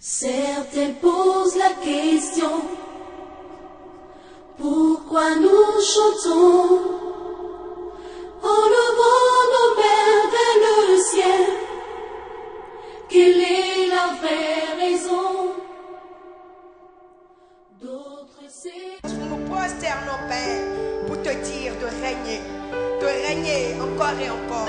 Certains posent la question, pourquoi nous chantons en levant nos mains vers le ciel? Quelle est la vraie raison? D'autres c'est... Nous nous prosternons, Père, pour te dire de régner encore et encore,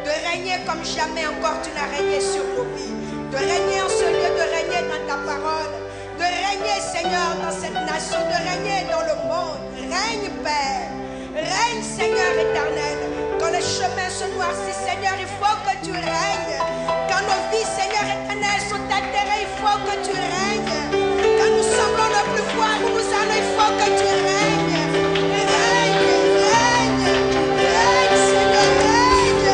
de régner comme jamais encore tu n'as régné sur nos vies, de régner en ce lieu, de régner dans ta parole, de régner, Seigneur, dans cette nation, de régner dans le monde. Règne, Père, règne, Seigneur éternel. Quand les chemins se noircissent, Seigneur, il faut que tu règnes. Quand nos vies, Seigneur éternel, sont altérées, il faut que tu règnes. Quand nous semblons ne plus voir où nous allons, il faut que tu règnes. Règne, règne, règne, Seigneur, règne,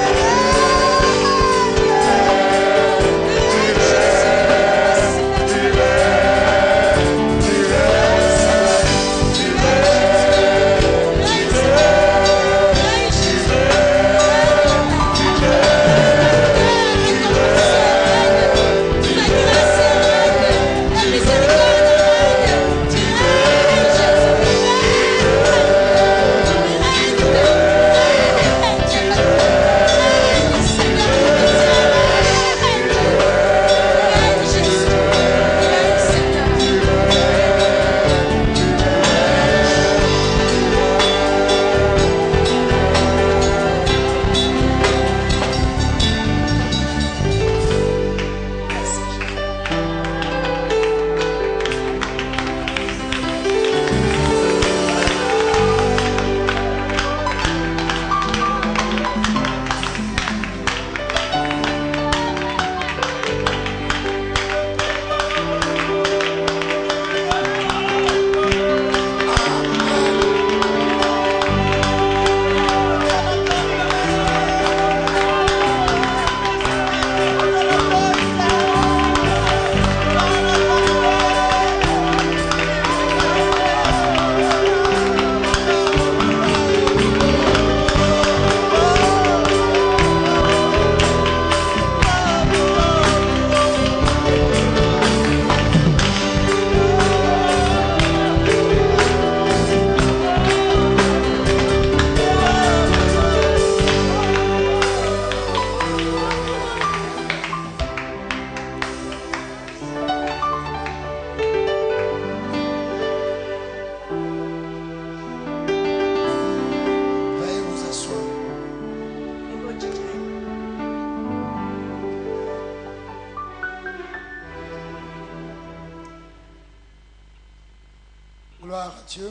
Gloire à Dieu.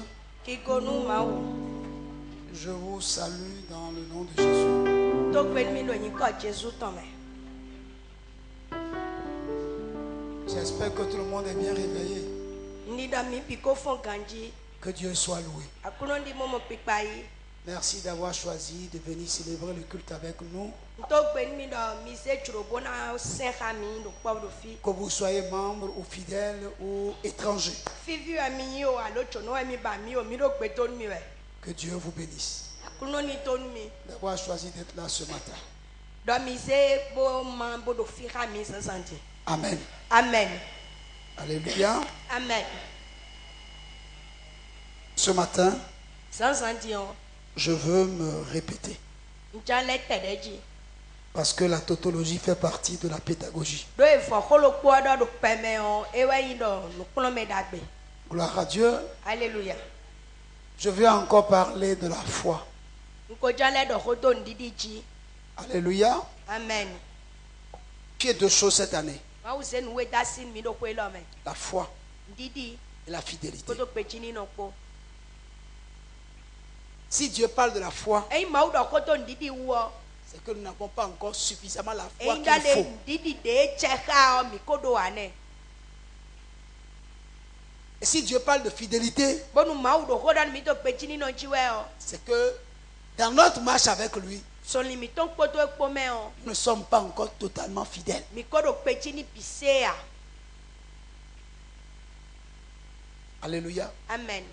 Je vous salue dans le nom de Jésus. J'espère que tout le monde est bien réveillé. Que Dieu soit loué. Merci d'avoir choisi de venir célébrer le culte avec nous. Que vous soyez membre ou fidèle ou étranger. Que Dieu vous bénisse d'avoir choisi d'être là ce matin. Amen. Amen. Alléluia. Amen. Ce matin, je veux me répéter. Parce que la tautologie fait partie de la pédagogie. Gloire à Dieu. Alléluia. Je vais encore parler de la foi. Alléluia. Amen. Il y a deux choses cette année. La foi et la fidélité. Si Dieu parle de la foi, c'est que nous n'avons pas encore suffisamment la foi qu'il faut. Et si Dieu parle de fidélité, c'est que dans notre marche avec lui, nous ne sommes pas encore totalement fidèles. Alléluia. Amen.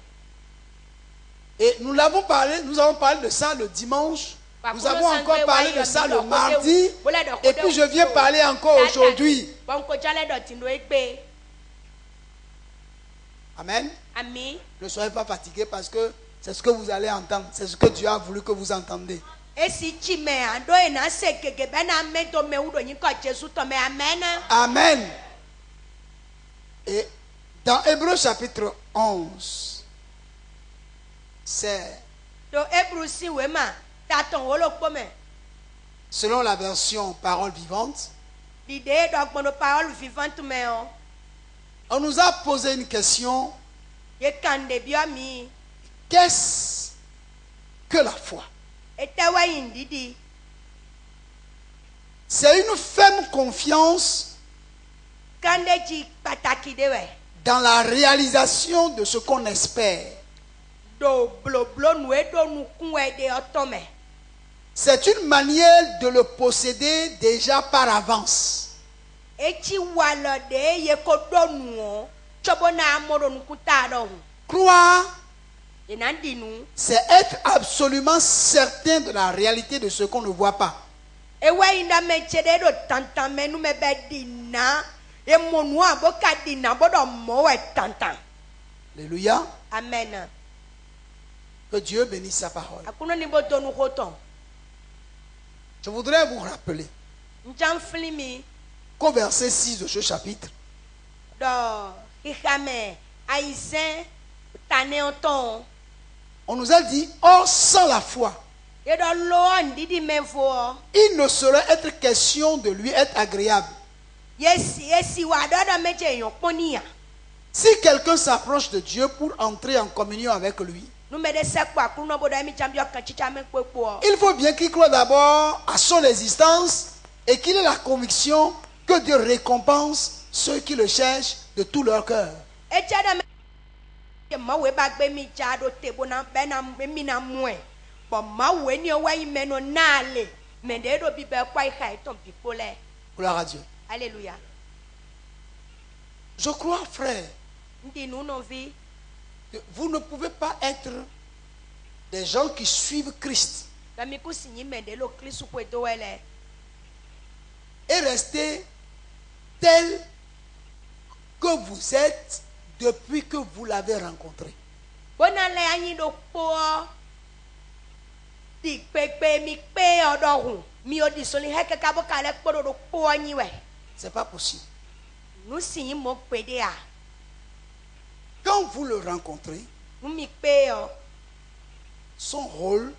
Et nous avons parlé de ça le dimanche. Nous avons encore parlé de ça le mardi. Et puis je viens parler encore aujourd'hui. Amen. Amen. Ne soyez pas fatigués parce que c'est ce que vous allez entendre. C'est ce que Dieu a voulu que vous entendez. Amen. Et dans Hébreux chapitre 11, c'est selon la version parole vivante, on nous a posé une question. Qu'est-ce que la foi? C'est une ferme confiance dans la réalisation de ce qu'on espère. C'est une manière de le posséder déjà par avance. Croire, c'est être absolument certain de la réalité de ce qu'on ne voit pas. Alléluia. Amen. Que Dieu bénisse sa parole. Je voudrais vous rappeler qu'au verset 6 de ce chapitre, on nous a dit, or sans la foi, il ne saurait être question de lui être agréable. Si quelqu'un s'approche de Dieu pour entrer en communion avec lui, il faut bien qu'il croie d'abord à son existence et qu'il ait la conviction que Dieu récompense ceux qui le cherchent de tout leur cœur. Gloire à Dieu. Alléluia. Je crois, frère, que vous ne pouvez pas être des gens qui suivent Christ et rester tel que vous êtes depuis que vous l'avez rencontré. C'est pas possible. Quand vous le rencontrez, son rôle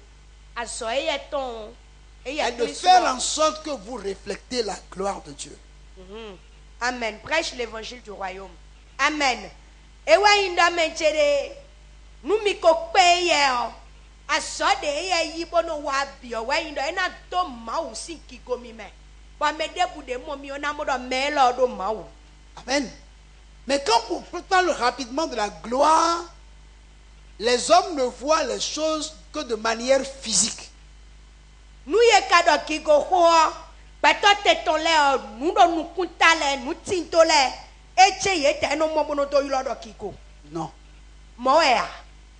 est de faire en sorte que vous reflétez la gloire de Dieu. Amen. Prêche l'évangile du royaume. Amen. Amen. Mais quand on parle rapidement de la gloire, les hommes ne voient les choses que de manière physique. Non.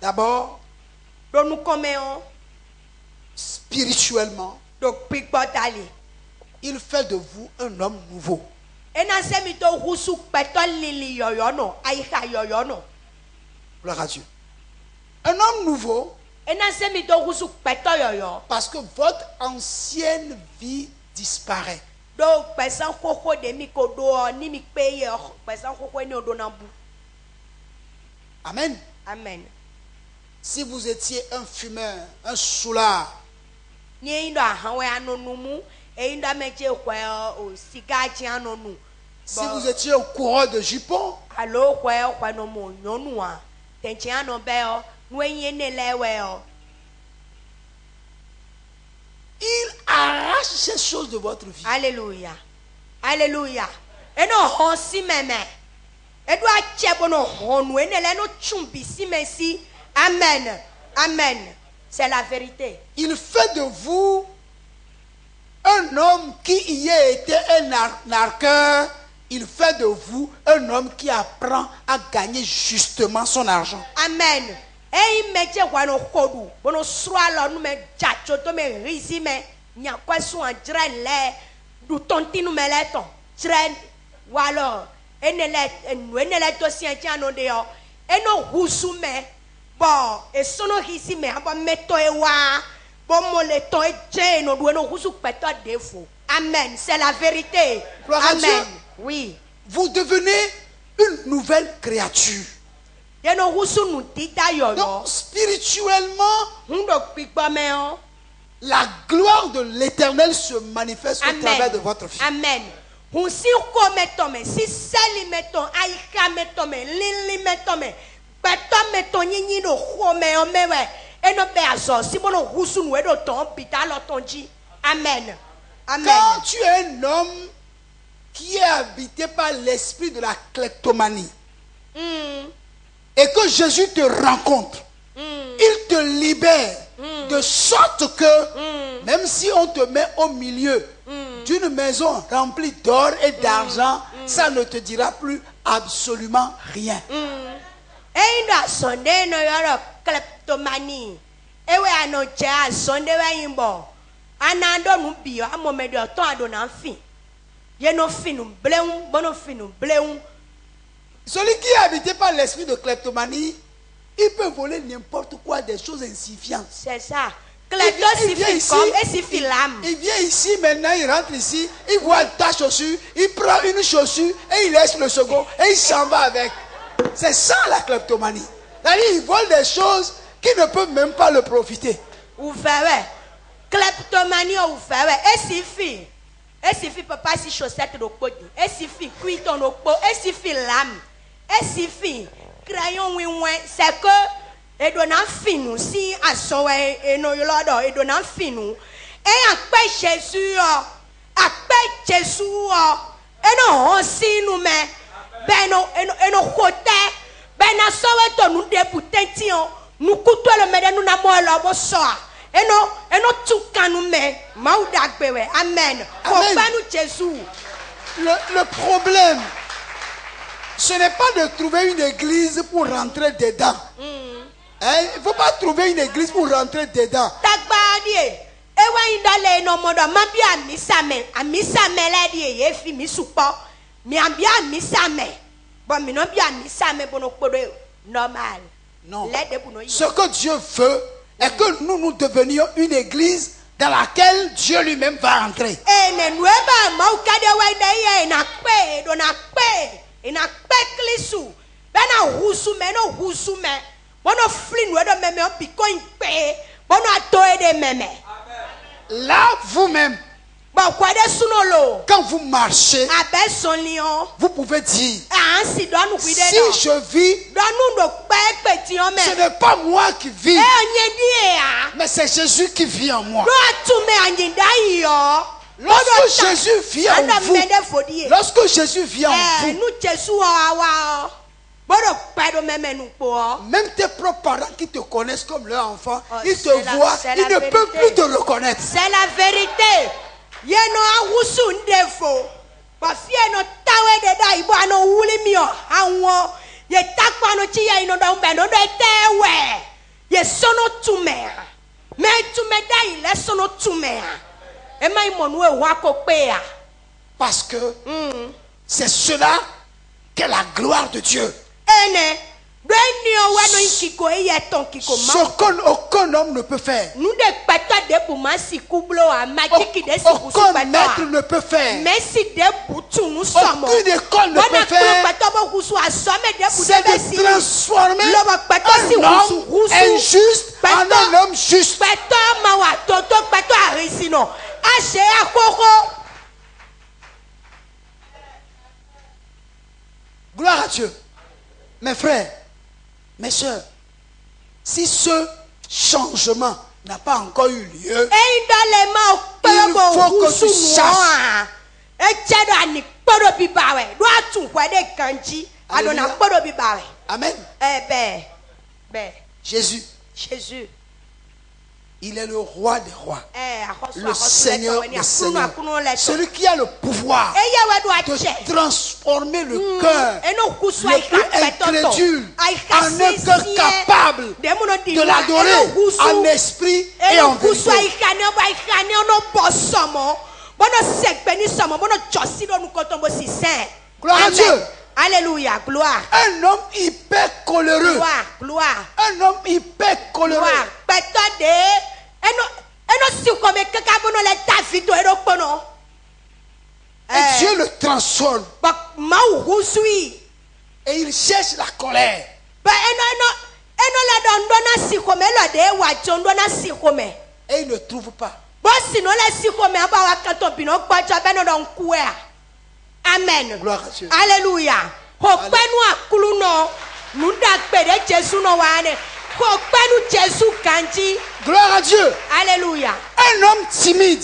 D'abord, spirituellement, il fait de vous un homme nouveau. Gloire à Dieu. Un homme nouveau, parce que votre ancienne vie disparaît. Amen. Amen. Si vous étiez un fumeur, un soulard, si vous étiez un coureur de jupons, il arrache ces choses de votre vie. Alléluia. Alléluia. Et non, on s'y même. Amen. Amen. C'est la vérité. Il fait de vous un homme qui y a été un narqueur. Il fait de vous un homme qui apprend à gagner justement son argent. Amen. Et il mettait quoi no kodu. Bono swalo no me jacho to me risi me nyakwa su anjre le du tonti no meleton. Jre walo enele to sientia no de yo. eno husu me bo esono hisi me abo meto ewa bo mo le to eje no do eno husu peto defo. Amen, c'est la vérité. Gloire à Amen. Dieu. Oui. Vous devenez une nouvelle créature. Eno husu nu tita yo yo. Donc, spirituellement, Hundo pikpa me o. la gloire de l'Éternel se manifeste au Amen. travers de votre vie. Amen. Hun si ko metome, si seli meton, aika metome, lili metome, beto meton nyinyi no home o mewe. Eno be azo, si bono husu nu edo ton pita lo tonji. Amen. Amen. Quand tu es un homme qui est habité par l'esprit de la kleptomanie et que Jésus te rencontre, il te libère de sorte que même si on te met au milieu d'une maison remplie d'or et d'argent, ça ne te dira plus absolument rien. Einda sonde no yoro kleptomani. Ewe ano cha sonde wa yimbo. Anando nu bio amomede oton ado na fin. Ye no finu bleun, bono finu bleun. Celui qui est habité par l'esprit de kleptomanie, il peut voler n'importe quoi, des choses insignifiantes. C'est ça. Il Klepto vient signifie ici, comme et signifie l'âme. il vient ici maintenant, il rentre ici, il voit ta chaussure, il prend une chaussure et il laisse le second et il s'en va avec. C'est ça la kleptomanie. C'est-à-dire, il vole des choses qui ne peuvent même pas le profiter. Ou fait kleptomanie ou fait et signifie papa si chaussette do podi. Et signifie cuiton do po, et signifie l'âme. Et signifie crayon ouin, c'est que et donnant finou si asowe et no yolodo et donnant finou et akpe Jésus et non on si nous mais beno et no côté bena sowe to nous déboutention nous couteau le mede nous na mo lo soa et no tuka nous mais maudagbewe amen ko Amen. ba nous Jésus. Le problème, ce n'est pas de trouver une église pour rentrer dedans. Hein, il ne faut pas trouver une église pour rentrer dedans. Tagbadie ewa indale no modo mabi amisame le die ye fi mi supo mi ambi amisame bon mi no bi amisame bono podo normal Non. let de bono Ce que Dieu veut est que nous devenions une église dans laquelle Dieu lui-même va entrer. ene nueba ma ukade wa ide ye na pe do na pe klisu bena husu me no husu me bono flin we do meme on bitcoin pe bono atoe de meme Là, vous-même, ba kwade sunolo quand vous marchez, abe son lion vous pouvez dire, si donu si kwide no je vis, donu do pe ti on me ce n'est pas moi qui vis, onye die a mais c'est Jésus qui vit en moi. do atume anyinda yo Lorsque Jésus vit en vous, mede fodie lorsque Jésus vit en vous, nu Jesu wa bodo pe do meme nu po même tes propres parents qui te connaissent comme leur enfant, Oh, ils te c'est la- voient, c'est ils la ne peuvent vérité. plus te reconnaître. c'est la vérité ye no awusu ndefo ba fie no tawe de da ibo ano wuli mi o awon ye takpa no chi ya ino do mbe no do tewe ye sono tume me tume da ile sono tume e mai mo nu e wa ko pe a Parce que c'est cela qu'est la gloire de Dieu. ene do ni o wa no ikiko e ye ton kiko Ce ma qu'aucun homme ne peut faire. nu de peto de bu ma sikublo a magiki de siku Aucun peto maître ne peut faire. Messi de butu nous sommes. Aucune école ne peut faire. C'est de transformer un homme injuste en un homme juste. Gloire à Dieu. Mes frères, mes soeurs, si ce changement n'a pas encore eu lieu, il faut que tu saches. Amen. Jésus, Jésus. il est le roi des rois, le Le Seigneur des seigneurs, celui qui a le pouvoir de transformer le cœur le plus incrédule en un cœur capable de l'adorer en esprit et en vérité. Gloire à Dieu. Alléluia, gloire. Un homme hyper coléreux. Gloire, gloire. Un homme hyper coléreux. Gloire. Pète de. Eno si comme kaka bono le David ero pono. Et Dieu le transforme. Ba mau husui. Et il cherche la colère. Ba eno la dondona si comme lo de wa jondona si comme. Et il ne trouve pas. Bo si no la si comme aba wa kanto bino gbaja beno don kuea. Amen. Gloire à Dieu. Alléluia. Ho penu akulu no. Nunda pede Jésus no wane. Ho penu Jésus kanji. Gloire à Dieu. Alléluia. Un homme timide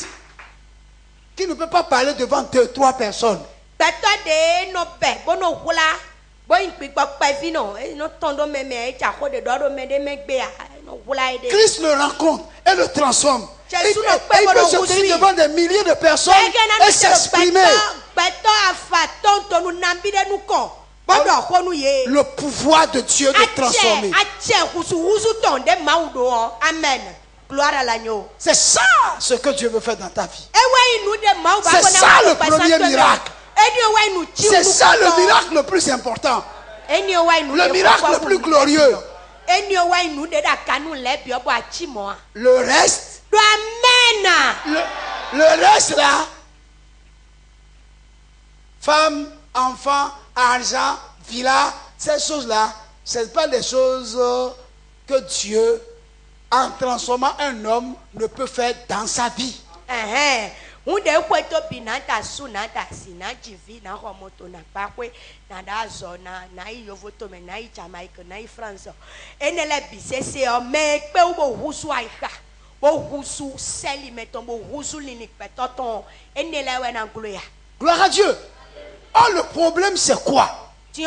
qui ne peut pas parler devant 2-3 personnes. Beto de no be bono hula. Bo inpi pa vino. No tondo meme e cha ko de do me de megbe a. No hula ide. Christ le rencontre et le transforme. Et Jésus il peut se tenir devant des milliers de personnes et s'exprimer. Beto afa tonto nu nambide nu kon. Bodo honu ye. Le pouvoir de Dieu de transformer. Amen. Gloire à l'agneau. C'est ça ce que Dieu veut faire dans ta vie. C'est ça le premier miracle. C'est ça le miracle le plus important. Le miracle le plus glorieux. Le reste. Le reste là. Femme, enfant, argent, villa, ces choses-là, ce n'est pas des choses que Dieu, en transformant un homme, ne peut faire dans sa vie. Gloire à Dieu. Oh, le problème c'est quoi? Ce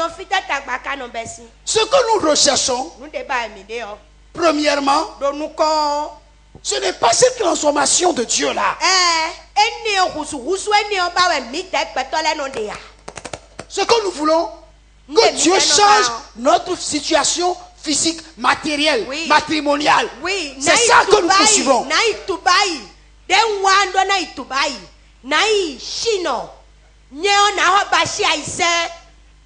que nous recherchons, premièrement, ce n'est pas cette transformation de Dieu là. Ce que nous voulons, que Dieu change notre situation physique, matérielle, matrimoniale. C'est ça que nous poursuivons. Nyeo na ho bashi aise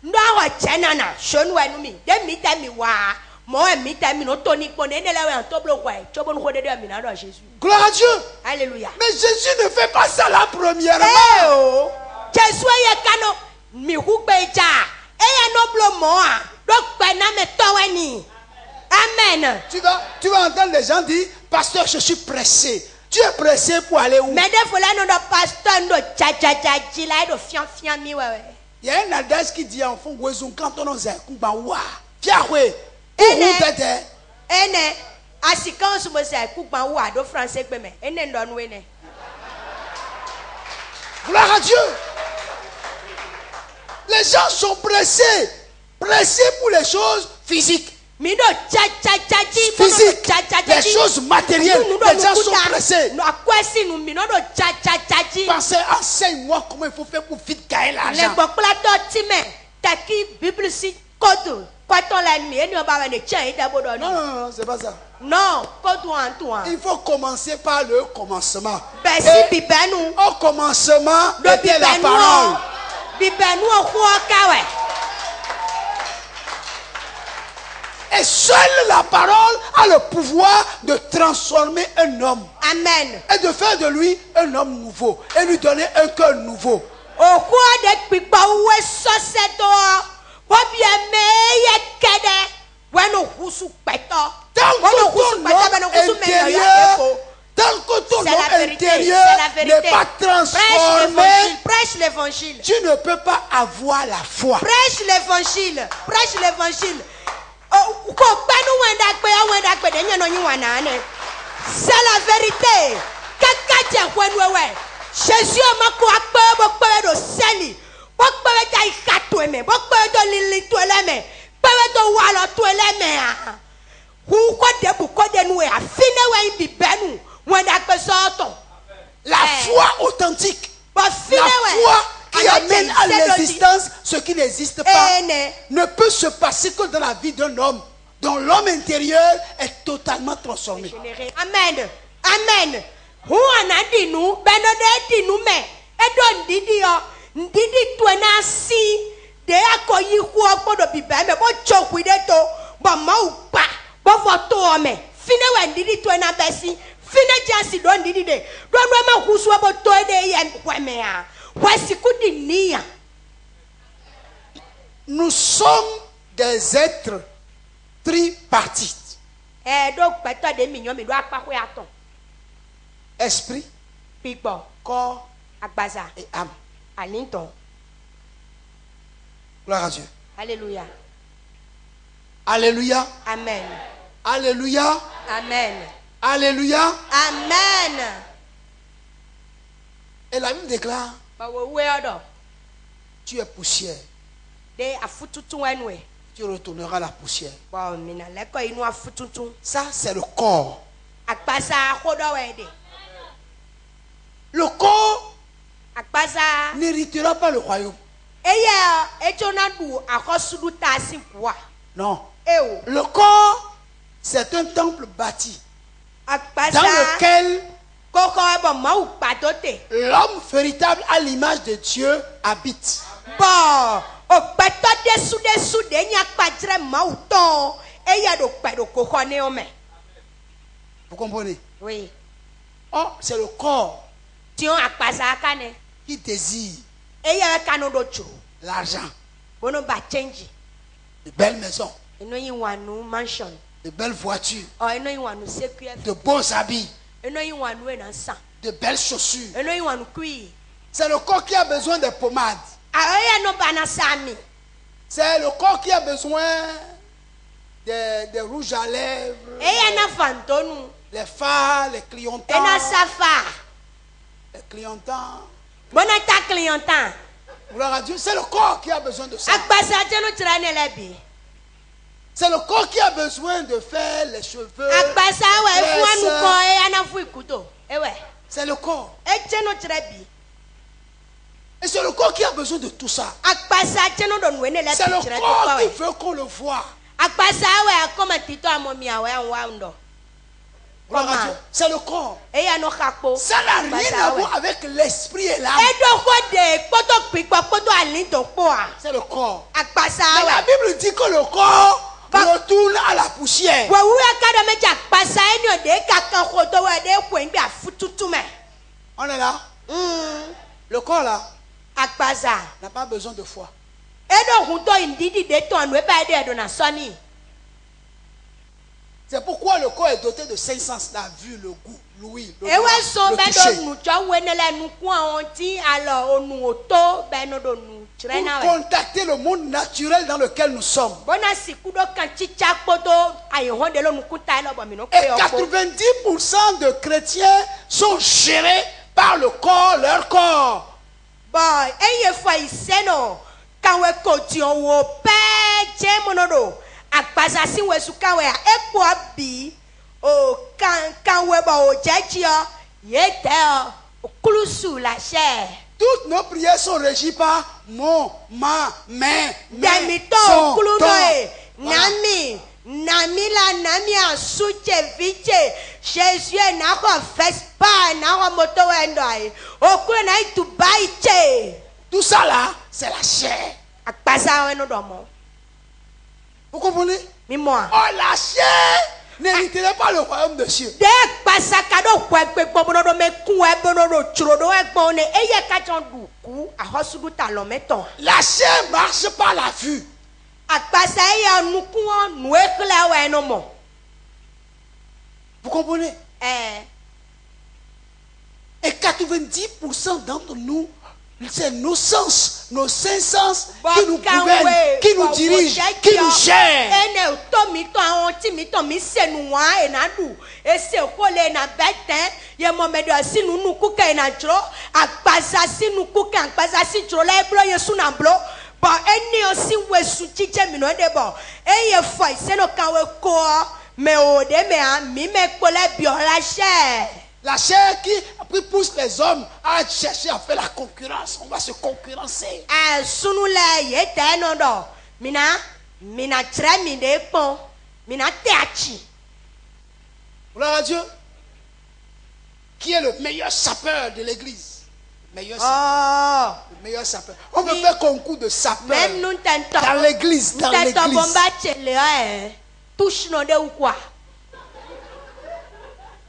ndo ho chena na shonu enu mi de mi temi wa mo e mi temi no toni po ne le we antoblo kwa chobo no de mi na do Jésus. Gloire à Dieu. Alléluia. Mais Jésus ne fait pas ça là premièrement. Oh Jésus ye kano mi hugbeja e ye no blo mo a do pe na me to weni. Amen. Tu vas entendre les gens dire pasteur je suis pressé. Tu es pressé pour aller où? Mais des fois là non pasteur no cha là do fian mi wewe. Il y a un adage qui dit en fond quand on nous a kuba wa. Fiawe. Où t'es? Ene asikan su mo se kuba wa do français pe me. Ene ndo nu ene. Gloire à Dieu. Les gens sont pressés. Pressés pour les choses physiques. Physique, les choses matérielles, les gens sont pressés. Pensez, enseigne-moi comment il faut faire pour vite gagner l'argent. Non, c'est pas ça. Non, il faut commencer par le commencement. Au commencement, était la parole. Et seule la parole a le pouvoir de transformer un homme. Amen. Et de faire de lui un homme nouveau. Et lui donner un cœur nouveau. Tant que ton homme intérieur n'est pas transformé, prêche l'évangile. Tu ne peux pas avoir la foi. Prêche l'évangile. Prêche l'évangile. C'est la vérité. Jésus la foi authentique. La foi qui amène à l'existence ce qui n'existe pas ne peut se passer que dans la vie d'un homme dont l'homme intérieur est totalement transformé. Amen. Amen. de akɔ yi xɔ gbɔdɔ biba me bo tso hui de to bo mawu kpa bo vɔ to me fine wɛ ndidi to na bɛsi fine jasi do ndidi de do no ma husu bo to de ye wɛmea wɛsi kudi niya. Nous sommes des êtres tripartites. Do gbɛtɔ de mi nyɔ mi do akpa ko ya tɔn. Esprit, Pigbɔ, corps agbaza, et âme. alintɔn. Gloire à Dieu. Alléluia. Alléluia. Amen. Alléluia. Amen. Alléluia. Amen. Et la Bible déclare, Bawo weodo tu es poussière. de afututu wenwe. Tu retourneras à la poussière. Bon, mina leko inu afututu. Ça, c'est le corps. Akpasa kodo wede. Le corps Akpasa n'héritera pas le royaume. eye ejona du akosudu tasi kwa. Non. Ewo. Le corps, c'est un temple bâti Akpasa dans lequel koko ebo mau padote. l'homme véritable à l'image de Dieu habite. Bon, o pato desu de nya kpadre mau ton. Eye do pedo koko ne ome. Vous comprenez? Oui. Oh, c'est le corps Tion akpasa akane. qui désire Eye kano do chu. l'argent, Bono ba change. de belles maisons, Eno yi wanu mansion. de belles voitures, O eno yi wanu secure. de beaux habits, Eno yi wanu enansa. de belles chaussures. Eno yi wanu kui. C'est le corps qui a besoin de pommades. Eye no bana sami. C'est le corps qui a besoin des rouges à lèvres, Eye na fantonu. les fards, les clignotants, Ena safa. les clignotants. Bona ta clientan. Gloire à Dieu. C'est le corps qui a besoin de ça. Akpasa jeno tirane lebi. C'est le corps qui a besoin de faire les cheveux. Akpasa we les fuanu seins. ko eye na fu ikuto. Ewe. C'est le corps. E jeno tirebi. Et c'est le corps qui a besoin de tout ça. Akpasa jeno don wene lebi C'est le tirane corps ko qui we. veut qu'on le voie. Akpasa we akoma tito amomi awe anwando. Gloire à Comment? Dieu. C'est le corps. Eye no kakpo. Ça n'a rien à voir avec l'esprit et l'âme. Edo ko de poto pikpo poto alinto poa. C'est le corps. Akpasa Mais la we. Bible dit que le corps retourne à la poussière. Wa wu akada meja akpasa eni o de kakan koto we de kwenbi afututu me. On est là. Le corps là Akpasa. n'a pas besoin de foi. Edo hunto indidi de to anu eba de do na soni. C'est pourquoi le corps est doté de 5 sens. La vue, le goût, l'ouïe, le Ewe so le be toucher. do nu jo wenele nu ku awon ti alo onu oto be no do nu chire na Pour we. contacter le monde naturel dans lequel nous sommes. Bona sikudo kan chicha poto ayehon de lo nu kuta lo bo mi no Et pe opo. 90% de chrétiens sont gérés par le corps, leur corps. Boy, eye fo iseno kanwe ko ti owo pe je monodo. Akpasa si we su kanwe a epo abi o kanwe ba o jeji o ye te o kulusu la chair. Toutes nos prières sont régies par mon, ma, mes, Demito son, kuluno ton. e Voilà. nami la nami a suche viche Jésus na ko Vespa na ko moto wendo ai o kulu na itu baiche. Tout ça là, c'est la chair. Akpasa we no domo. Vous comprenez? Mi moi. Oh, la chair n'hériterait pas le royaume de Dieu. De kpasa kado kwekpe gbobono do me ku e bono do churo do egbon ne eye ka jon du ku ahosudu ta lo meton. La chair marche par la vue. Akpasa eye nuku won nu ekle we no mo. Vous comprenez? Eh Et 90% d'entre nous, c'est nos sens, nos 5 sens qui nous gouvernent, qui nous dirigent, qui nous gèrent. Ene to mi to awon ti mi to mi senu wa e na du ese ko le na beten ye mo me do sinu nu ku ke na jro akpasa sinu ku ke akpasa si jro le blo yesu na blo bo eni o si wesu chiche mi no de bo eye fo iseno kan we ko me o de me a mi me ko le bi o la chair. La chair qui pousse les hommes à chercher à faire la concurrence. On va se concurrencer. Sunu le ye te no do mina tre mi de pon mina te achi. Gloire à Dieu. Qui est le meilleur sapeur de l'église? Meilleur sapeur. Meilleur sapeur. On me fait concours de sapeur. Même nous t'entendons. Dans l'église. Dans l'église. Touche nos deux ou quoi?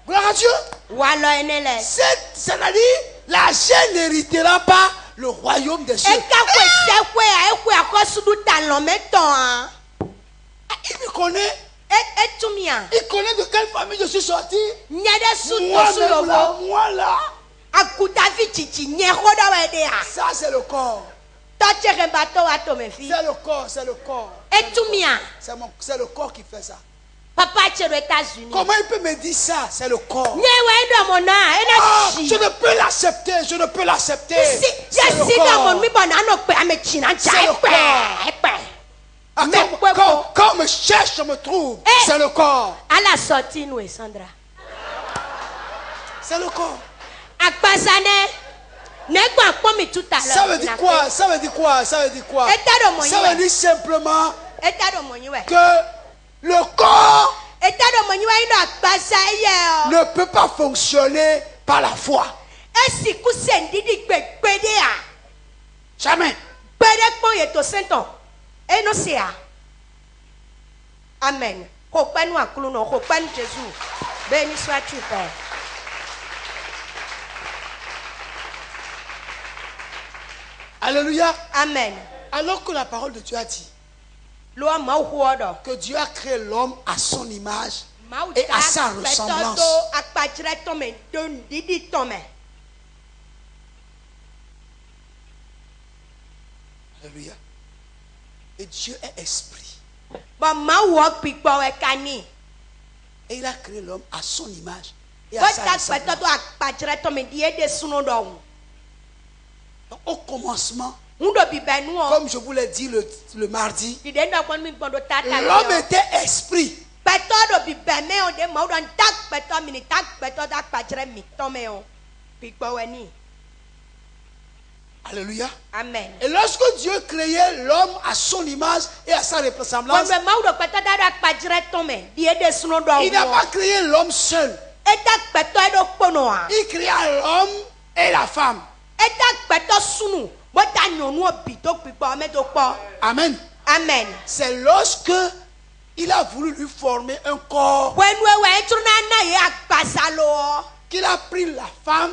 Gloire à Dieu. C'est-à-dire, la chaîne n'héritera pas le royaume des cieux. Il me connaît. Il connaît de quelle famille je suis sorti. Moi là. Ça c'est le corps. C'est le corps, c'est le corps. C'est le corps qui fait ça. Papa, tu es aux États-Unis. Comment il peut me dire ça? C'est le corps. Ah, je ne peux l'accepter. Je ne peux l'accepter. C'est le corps. Quand on me cherche, je me trouve. C'est le corps. À la sortie, nous, Sandra. C'est le corps. Ça veut dire quoi? Ça veut dire quoi? Ça veut dire quoi? Ça veut dire simplement que le corps ne peut pas fonctionner par la foi. Jamais. Amen. Béni sois-tu, Père. Alléluia. Amen. Alors que la parole de Dieu a dit que Dieu a créé l'homme à son image et à sa ressemblance. Alléluia. Et Dieu est esprit. Et il a créé l'homme à son image et à sa ressemblance. Au commencement, comme je vous l'ai dit le mardi, l'homme était esprit. Alléluia. Amen. Et lorsque Dieu créait l'homme à son image et à sa ressemblance, il n'a pas créé l'homme seul. Il créa l'homme et la femme. Amen. Amen. C'est lorsque il a voulu lui former un corps qu'il a pris la femme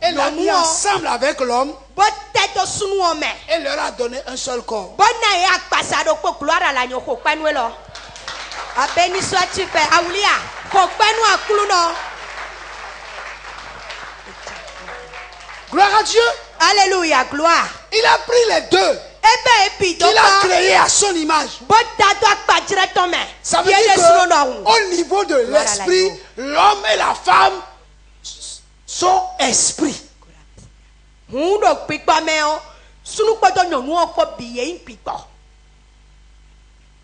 et l'a mis ensemble avec l'homme et leur a donné un seul corps. Béni sois-tu, Père. Gloire à Dieu. Alléluia, gloire. Il a pris les deux. Il a créé à son image. Ça veut dire qu'au niveau de l'esprit, l'homme et la femme sont esprits.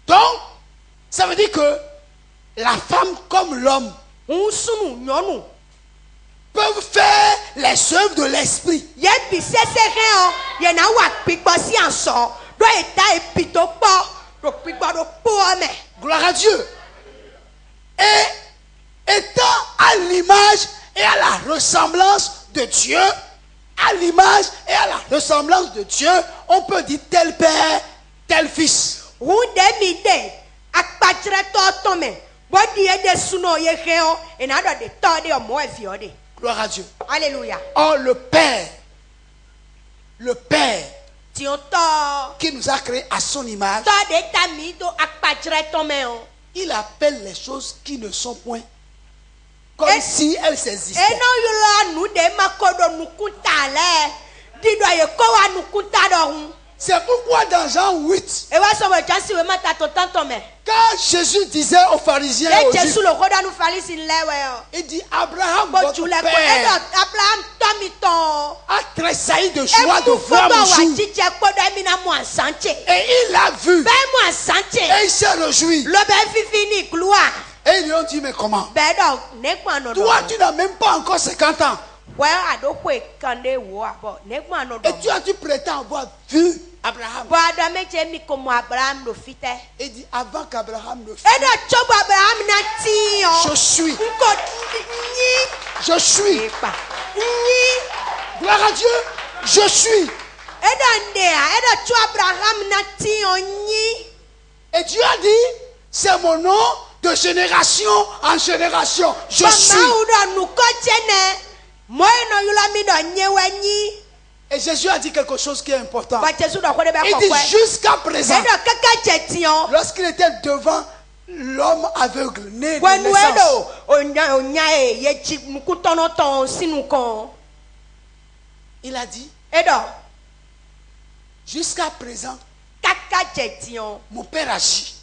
Donc, ça veut dire que la femme comme l'homme peuvent faire les œuvres de l'esprit. Gloire à Dieu. Et étant à l'image et à la ressemblance de Dieu, à l'image et à la ressemblance de Dieu, on peut dire tel père, tel fils. Gloire à Dieu. Alléluia. Or le Père qui nous a créés à son image, il appelle les choses qui ne sont point comme si elles existaient. C'est pourquoi dans Jean 8, quand Jésus disait aux pharisiens et aux Juifs, il dit Abraham, votre père, a tressailli de joie de voir mon jour. Et il l'a vu. Et il s'est réjoui. Et ils lui ont dit, mais comment? Toi, tu n'as même pas encore 50 ans. Et tu prétends avoir vu Abraham. Il dit, avant qu'Abraham ne fût, je suis. Je suis. Gloire à Dieu. Je suis. Et Dieu a dit, c'est mon nom de génération en génération. Je suis. Et Jésus a dit quelque chose qui est important. Il dit jusqu'à présent, lorsqu'il était devant l'homme aveugle, né de naissance, il a dit, jusqu'à présent, mon père agit.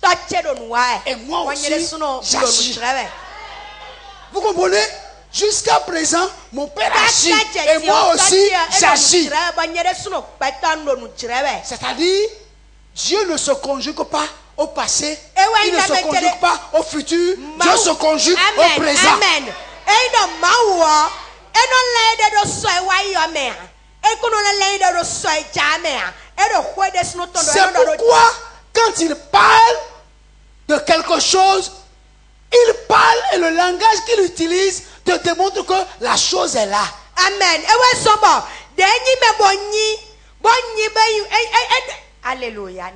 Et moi aussi, j'agis. Vous comprenez? Jusqu'à présent, mon père agit. Et moi aussi, j'agis. C'est-à-dire, Dieu ne se conjugue pas au passé. Il ne se conjugue pas au futur. Dieu se conjugue au présent. C'est pourquoi, quand il parle de quelque chose, il parle et le langage qu'il utilise te démontre que la chose est là. Amen. Alléluia.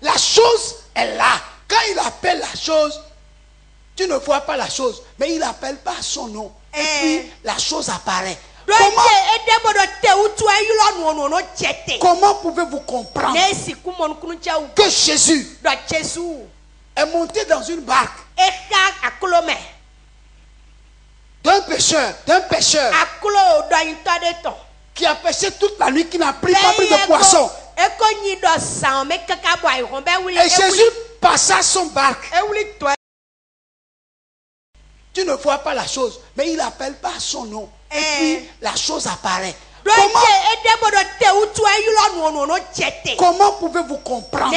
La chose est là. Quand il appelle la chose, tu ne vois pas la chose, mais il appelle par son nom. Et puis la chose apparaît. Comment pouvez-vous comprendre que Jésus est monté dans une barque d'un pêcheur qui a pêché toute la nuit, qui n'a pris pas pris de poisson? Et Jésus passa son barque. Tu ne vois pas la chose, mais il appelle par son nom. Et puis la chose apparaît. Comment pouvez-vous comprendre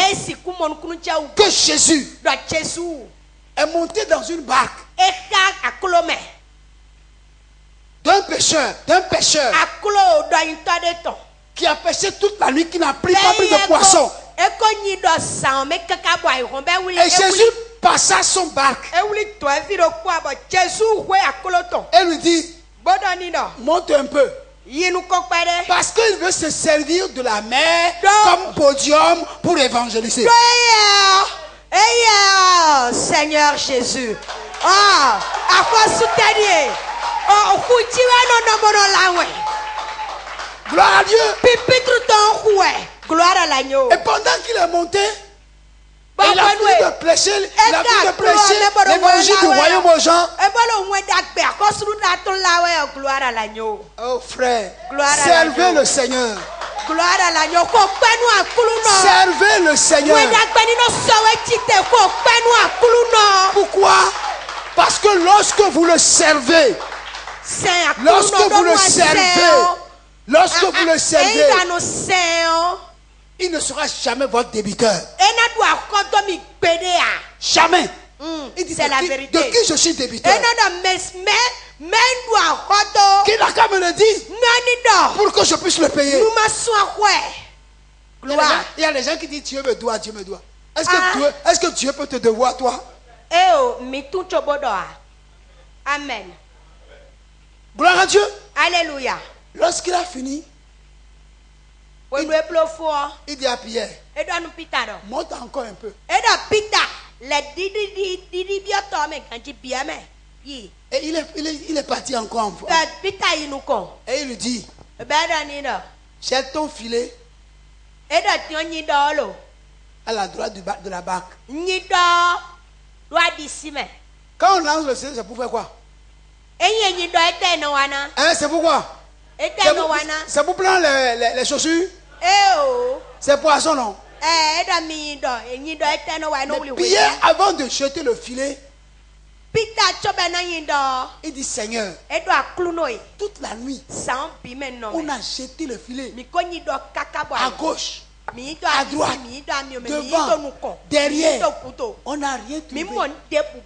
que Jésus est monté dans une barque d'un pêcheur qui a pêché toute la nuit, qui n'a pris pas pris de poisson? Et Jésus passa son barque et lui dit, monte un peu. Parce qu'il veut se servir de la mer comme podium pour évangéliser. Seigneur Jésus. Gloire à Dieu. Gloire à l'agneau. Et pendant qu'il est monté, il a fini de prêcher l'évangile du royaume aux gens. Oh frère, servez le Seigneur. Gloire à l'agneau. Servez le Seigneur. Pourquoi? Parce que lorsque vous le servez, il ne sera jamais votre débiteur. Jamais. Il dit, c'est la vérité. De qui je suis débiteur? Qui n'a qu'à me le dire pour que je puisse le payer. Il y a des gens qui disent Dieu me doit, Dieu me doit. Est-ce que Dieu peut te devoir toi? Amen. Gloire à Dieu. Alléluia. Lorsqu'il a fini, il dit à Pierre, monte encore un peu. Et il est parti encore en fois. Et il lui dit, jette ton filet à la droite de la barque. Quand on lance le filet, c'est pour faire quoi? C'est pourquoi? C'est pour prendre les chaussures? C'est poisson, non? Mais Pierre, avant de jeter le filet, il dit, Seigneur, toute la nuit, on a jeté le filet à gauche, à droite, devant, derrière. On n'a rien trouvé.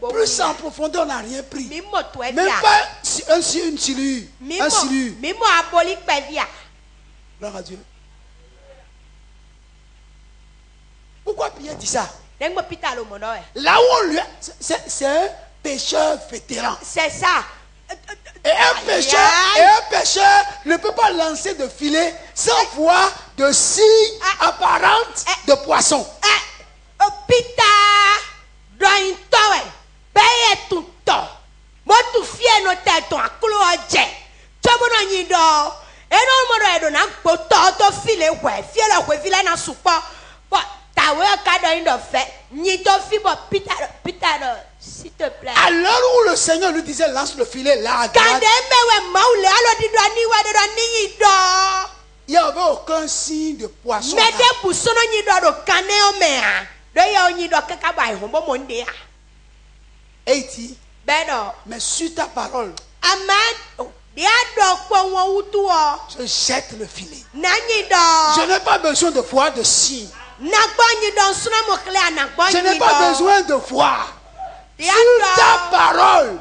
Plus en profondeur, on n'a rien pris. Même pas une silure. Un silure. Gloire à Dieu. pourquoi Pierre dit ça? Nengo Peter lo mono e. Là où on lui c'est un pêcheur vétéran. C'est ça. Et un pêcheur ne peut pas lancer de filet sans voir de signes apparents de poisson. Peter doin towe. Beye tuto. Motu fie no te ton aklo oje. Chobono nyido. Eno modo edo na poto to file we. Fie la we file na supo. But tawe ka do indo fe. Nyido fi bo Peter s'il te plaît. À l'heure où le Seigneur lui disait lance le filet là à droite, il n'y avait aucun signe de poisson. Et il dit, mais sur ta parole, je jette le filet. Je n'ai pas besoin de voir de signes. Je n'ai pas besoin de voir. Sur ta parole,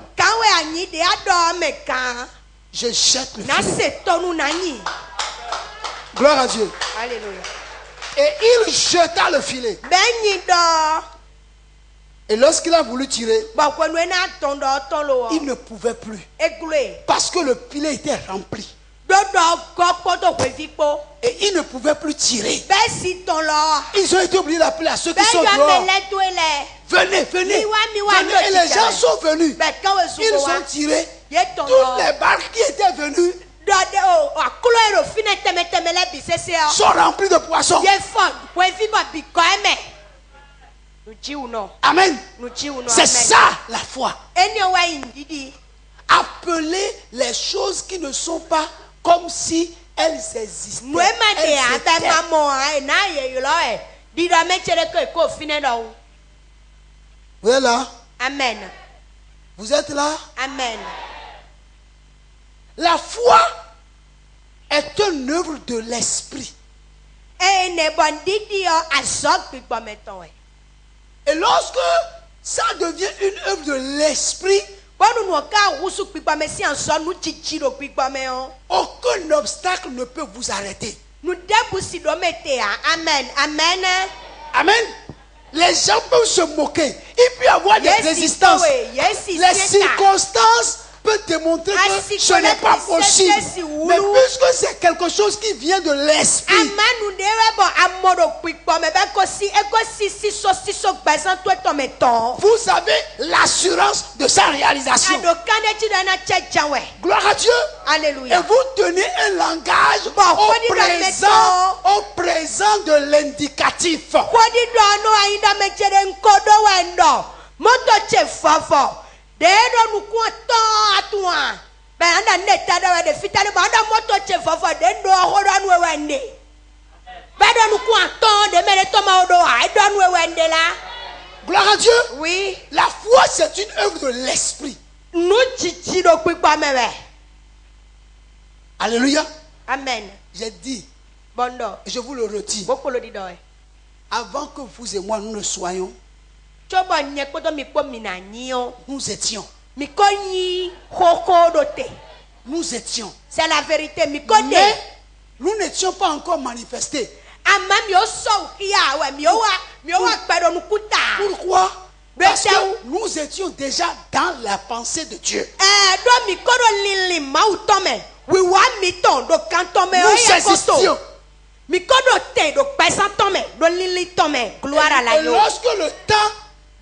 je jette le filet. Gloire à Dieu. Alléluia. Et il jeta le filet. Et lorsqu'il a voulu tirer, il ne pouvait plus. Parce que le filet était rempli. Et il ne pouvait plus tirer. Ils ont été obligés d'appeler à ceux qui sont dehors. Venez, venez. Et les gens sont venus. Ils ont tiré. Toutes les barques qui étaient venues sont remplies de poissons. Amen. C'est ça la foi. Appeler les choses qui ne sont pas comme si elles existaient. Elles étaient. Vous êtes là? Amen. Vous êtes là? Amen. La foi est une œuvre de l'esprit. Et lorsque ça devient une œuvre de l'esprit, aucun obstacle ne peut vous arrêter. Amen. Amen. Amen. Les gens peuvent se moquer. Il peut y avoir des résistances. Les circonstances peuvent démontrer que ce n'est pas possible. Mais puisque c'est quelque chose qui vient de l'esprit, vous avez l'assurance de sa réalisation. Gloire à Dieu. Alléluia. Et vous tenez un langage au présent de l'indicatif. Gloire à Dieu. Oui. La foi, c'est une œuvre de l'esprit. Alléluia. Amen. J'ai dit, Bondo. et je vous le redis, avant que vous et moi nous ne soyons, nous étions. Nous étions. C'est la vérité. Mais nous n'étions pas encore manifestés. Pourquoi? Parce que nous étions déjà dans la pensée de Dieu. Nous saisissions. Et lorsque le temps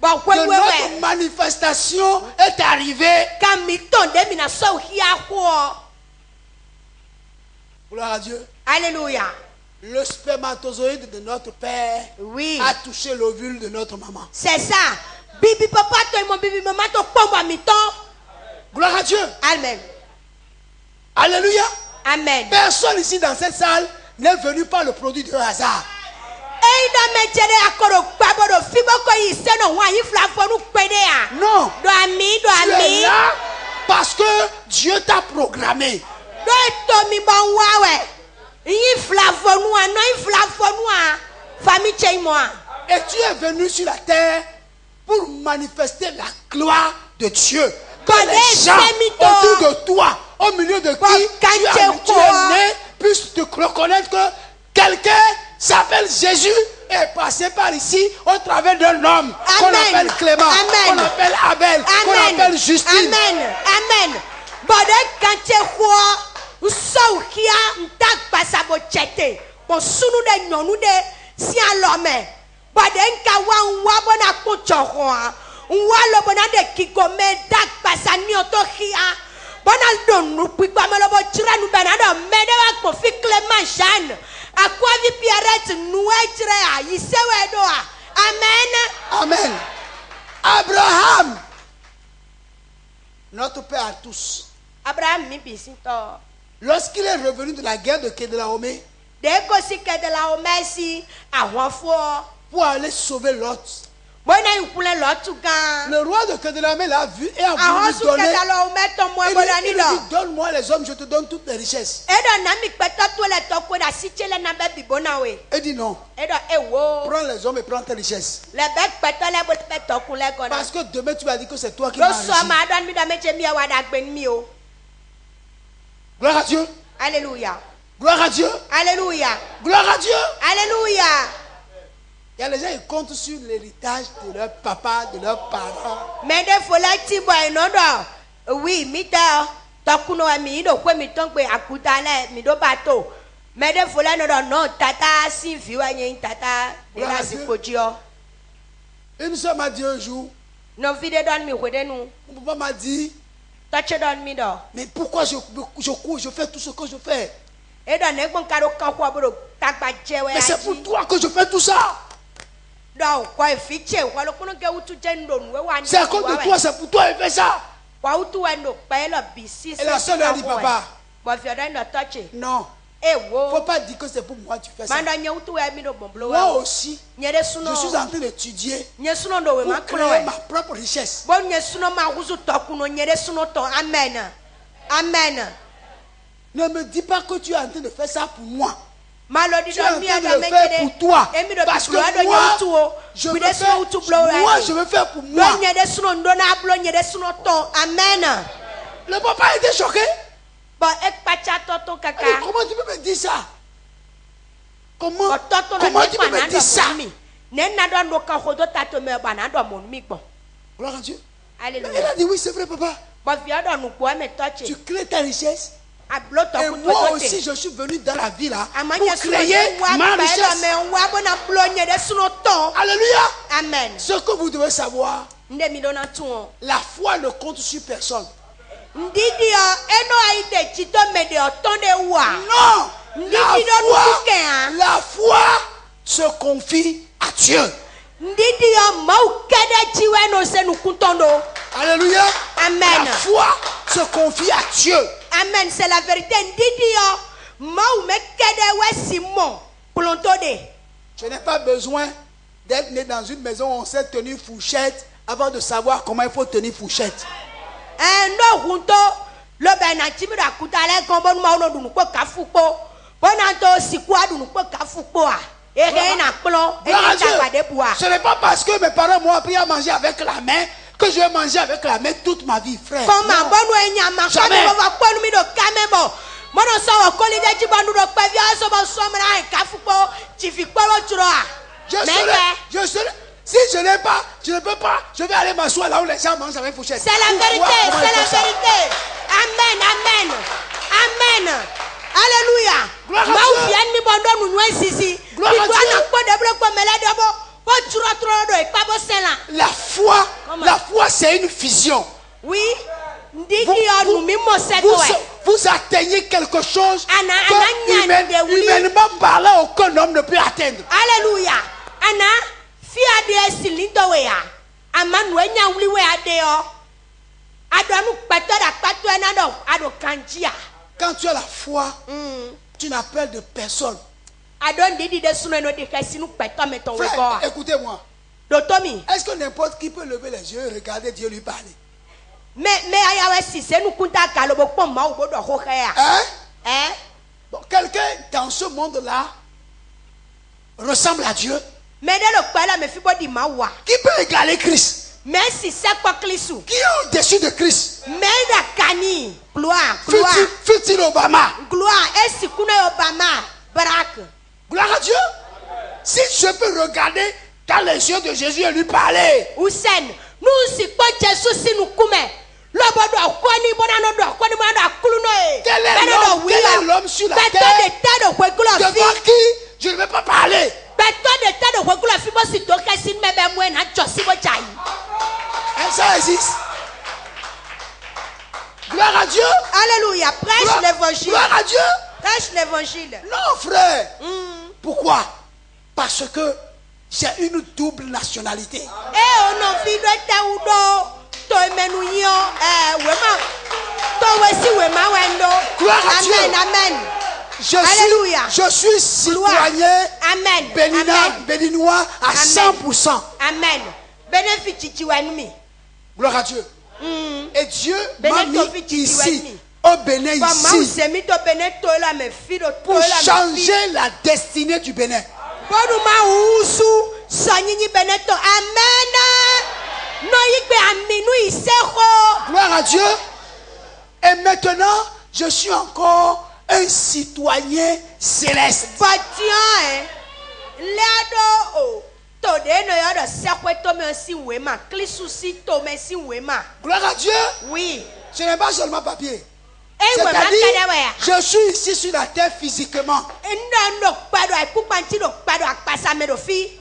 de notre manifestation est arrivé, gloire à Dieu. Alléluia. Le spermatozoïde de notre père Oui. a touché l'ovule de notre maman. C'est ça. Bibi papa toi et mon bibi maman to pomba miton. Gloire à Dieu. Amen. Alléluia. Amen. Personne ici dans cette salle n'est venu par le produit de hasard. Non. Tu es là parce que Dieu t'a programmé. Et tu es venu sur la terre pour manifester la gloire de Dieu. Que les gens autour de toi, au milieu de qui tu es né, puissent te reconnaître que quelqu'un s'appelle Jésus est passé par ici au travers d'un homme qu'on Amen. appelle Clément, Amen. qu'on appelle Abel, qu'on Amen. appelle Justine. Amen. Amen. Bode kante kwa usau kia ntak pasabo chete. Bon sunu de nyonu de si alome. Bode nka wa bona kucho kwa. Wa lo bona de kikome dak pasani otokia. Bona donu pikwa melobo chira nu benado mede wa kofi Clement Jeanne. Akwa vi Pierrette nuwe chira yisewe doa. Amen. Amen. Abraham, notre père à tous, Abraham mi bisinto. lorsqu'il est revenu de la guerre de Kedelaomé Deko si kedela o mercy ahwafo. pour aller sauver Lot, Bona ikule lotu gan. le roi de Kedelaomé l'a vu et a voulu lui Ahosu donner. kedela o meto mo Il bona lui ni do. dit, donne-moi les hommes, je te donne toutes les richesses. Edo na mi peto to le to ko da si chele na be bibona we. Il dit non, Edo ewo. prends les hommes et prends tes richesses. Le be peto le bo peto kun le gona. Parce que demain tu vas dire que c'est toi qui Lo m'as so enrichi. ma don mi do meche mi wa da gben mi o. Gloire à Dieu. Alléluia. Gloire à Dieu. Alléluia. Gloire à Dieu. Alléluia. Il y a les gens qui comptent sur l'héritage de leur papa, de leurs parents. Mede fola ti boy no do. Oui, mi da. Tokuno mi do kwe mi ton pe akuta le mi do bato. Mede fola no do no tata si viwa yin tata de la si kojio. Une soeur m'a dit un jour, No vide don mi kwede nu. mon papa m'a dit, Touch don mi do. mais pourquoi je cours, je fais tout ce que je fais. E do ne gbon karo kan kwa bro tagba jewe Mais c'est aji. pour toi que je fais tout ça. Do ko fiche wa lo kuno ge utu jendo nu we wa ni. C'est à cause de toi, c'est pour toi, il fait ça. Wa utu wa no pe lo bisi. Et la sœur lui a dit, papa, Bo fi do no touch. non, E il ne faut wo. pas dire que c'est pour moi que tu fais ça. Mando nye utu wa mi do bomblo Moi wa. aussi, Nyere je suno. suis en train d'étudier Nye suno do we ma pour kuno créer we. ma propre richesse. Bon nye suno ma huzu tokuno nyere suno to. Amen. Amen. Ne me dis pas que tu es en train de faire ça pour moi. Malodi Tu es en do mi train de ada le faire pour toi. Emi do Parce que biblo ado nye moi, utu o. je Bi veux de suno utu blow faire, moi, je veux faire pour moi. Do nyere suno ndo na blo nyere suno to. Amen. Le papa était choqué. Bon ekpacha toto Il dit, kaka. comment tu peux me dire ça? Comment, Bon toto na comment ne tu peux me panando dire ça? mi. Ne na do no kan hodo tato me banando mon mi gbon. Gloire à Dieu. Mais il Alléluia. a dit, oui, c'est vrai, papa. Bon fi do nu po me touch. Tu crées ta richesse. Ablo to Et ku moi to aussi, te. je suis venu dans la vie là Amanya pour suno créer wa ma pa richesse. me wa bona blo nyere suno to. Alléluia. Amen. Ce que vous devez savoir, Nde mi do na tu on. la foi ne compte sur personne. Ndidi o eno aide chito me de otonde wa. Non. La hein. foi se confie à Dieu. Ndidi o mau kede chiwe no se nu kuntondo. Alléluia. Amen. La foi se confie à Dieu. Amen, c'est la vérité. Ndidi o mau me kede we Simon plontode. Je n'ai pas besoin d'être né dans une maison où on sait tenir fourchette avant de savoir comment il faut tenir fourchette. No hunto lo be na chimi da kutale kon bon ma no dunu ko kafupo. Bona to sikwa dunu ko kafupo a. Ere na plon e Gloire à ni ta pade Dieu. bua. Ce n'est pas parce que mes parents m'ont appris à manger avec la main que je vais manger avec la main toute ma vie, frère. Comme Non. bonu enya ma ko Jamais. no va ko mi do kamebo. Mono so wa ko lide ji bonu do pe vi so bo so mra kafupo ti fi poro turo a. Je serai, si je n'ai pas, je ne peux pas, je vais aller m'asseoir là où les gens mangent avec fourchette. C'est la Pour vérité, voir comment c'est ils la font ça. vérité. Amen, amen. Amen. Alléluia. Gloire à Ma Dieu. ou bien mi bondo nu nwe sisi. Gloire à Bi toi Dieu. na ko de ble ko mele de bo. Bo turo turo do e pa bo sen la. La foi c'est une vision. Oui. Ndidi o nu mi mo se to e. Vous atteignez quelque chose Ana que nya de wuli. humainement parlant aucun homme ne peut atteindre. Alléluia. Ana fi ade silindo we ya. Ama nu enya wuli we ade o. Adonu peto da pato e na do ado kanjia. Quand tu as la foi, tu n'appelles de personne. Adon didi de suno no de kasinu peto me ton we go. Frère, écoutez-moi. Dotomi. Est-ce que n'importe qui peut lever les yeux et regarder Dieu lui parler? Me ayawe si se nu kunta kalo bo pon ma wo do ho ya. Hein? Bon, quelqu'un dans ce monde-là ressemble à Dieu. Me de lo pela me fi body ma wa. Qui peut égaler Christ? Me si se ko klisu. Qui est au-dessus de Christ? Me da kani. Gloire, gloire. Fut-il Obama? Gloire. Esi kuna Obama. Barack. Gloire à Dieu. si je peux regarder dans les yeux de Jésus et lui parler, Usen, nous si pas Jésus si nous kume. Lobodo kwani bona no do kwani bona da kuluno e. quel est l'homme sur la Beto terre de tado kwekula fi. devant qui je ne vais pas parler? Beto de tado kwekula fi bo si to kasi mebe mwe na josi bo chai. Et ça existe. Gloire à Dieu. Alléluia, prêche l'évangile. Gloire à Dieu. Prêche l'évangile. Non, frère. Pourquoi? Parce que j'ai une double nationalité. Eh ono vi do ta udo to emenu yo wema to wesi wema wendo. Gloire à Dieu. Amen, amen. Alléluia. Je suis citoyen Amen. béninois à 100%. Amen. Bénéfice chichi wanumi. Gloire à Dieu. Et Dieu m'a Bénéfice mis chichi ici, wanumi. au Bénin, ici, Pour pour changer la destinée du Bénin. Gloire à Dieu. Et maintenant, je suis encore un citoyen céleste. Gloire à Dieu. Oui. Ce n'est pas seulement papier. C'est-à-dire, je suis ici sur la terre physiquement.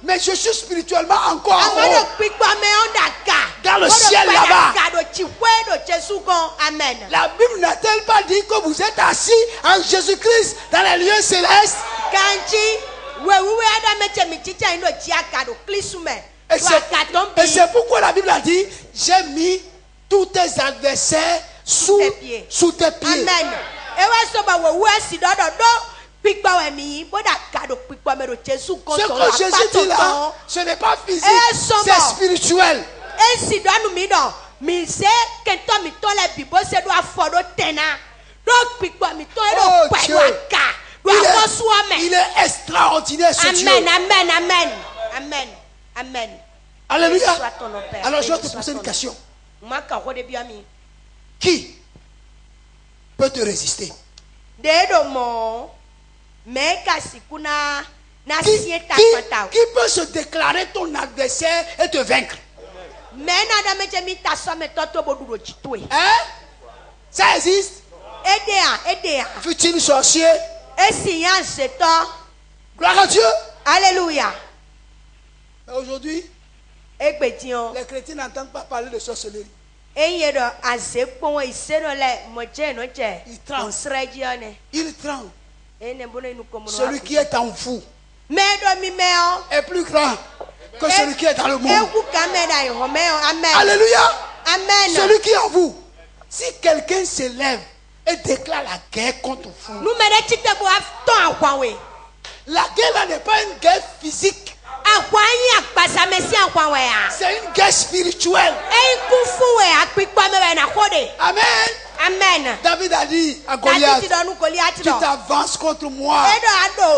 Mais je suis spirituellement encore en haut, dans le ciel là-bas. La Bible n'a-t-elle pas dit que vous êtes assis en Jésus-Christ dans les lieux célestes? Et c'est pourquoi la Bible a dit, j'ai mis tous tes adversaires sous tes pieds. Amen. Ce que Jésus dit là, ce n'est pas physique, c'est spirituel. Oh Dieu, il est extraordinaire ce Dieu. Amen, amen, amen, amen, amen. Alléluia. Soit ton Père. Alors je vais Béni te soit poser une ton question. nom. Qui peut te résister? Qui peut se déclarer ton adversaire et te vaincre? Hein? Ça existe? Fut-il sorcier? Gloire à Dieu. Alléluia. Mais aujourd'hui, les chrétiens n'entendent pas parler de sorcellerie. Ils tremblent. Celui qui est en vous est plus grand que celui qui est dans le monde. Alléluia. Amen. Celui qui est en vous. Si quelqu'un s'élève et déclare la guerre contre vous, la guerre là n'est pas une guerre physique. C'est une guerre spirituelle. Amen. Amen. David a dit à Goliath, tu t'avances contre moi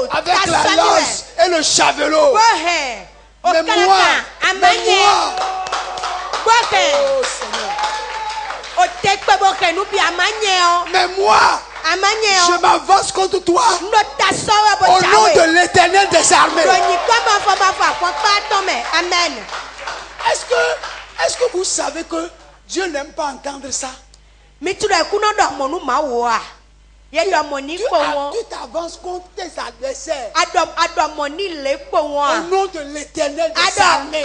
avec la lance et le javelot. Mais moi, oh Seigneur, mais moi, je m'avance contre toi au nom de l'Éternel des armées. Amen. Est-ce que vous savez que Dieu n'aime pas entendre ça? Tu t'avances contre tes adversaires au nom de l'Éternel des armées.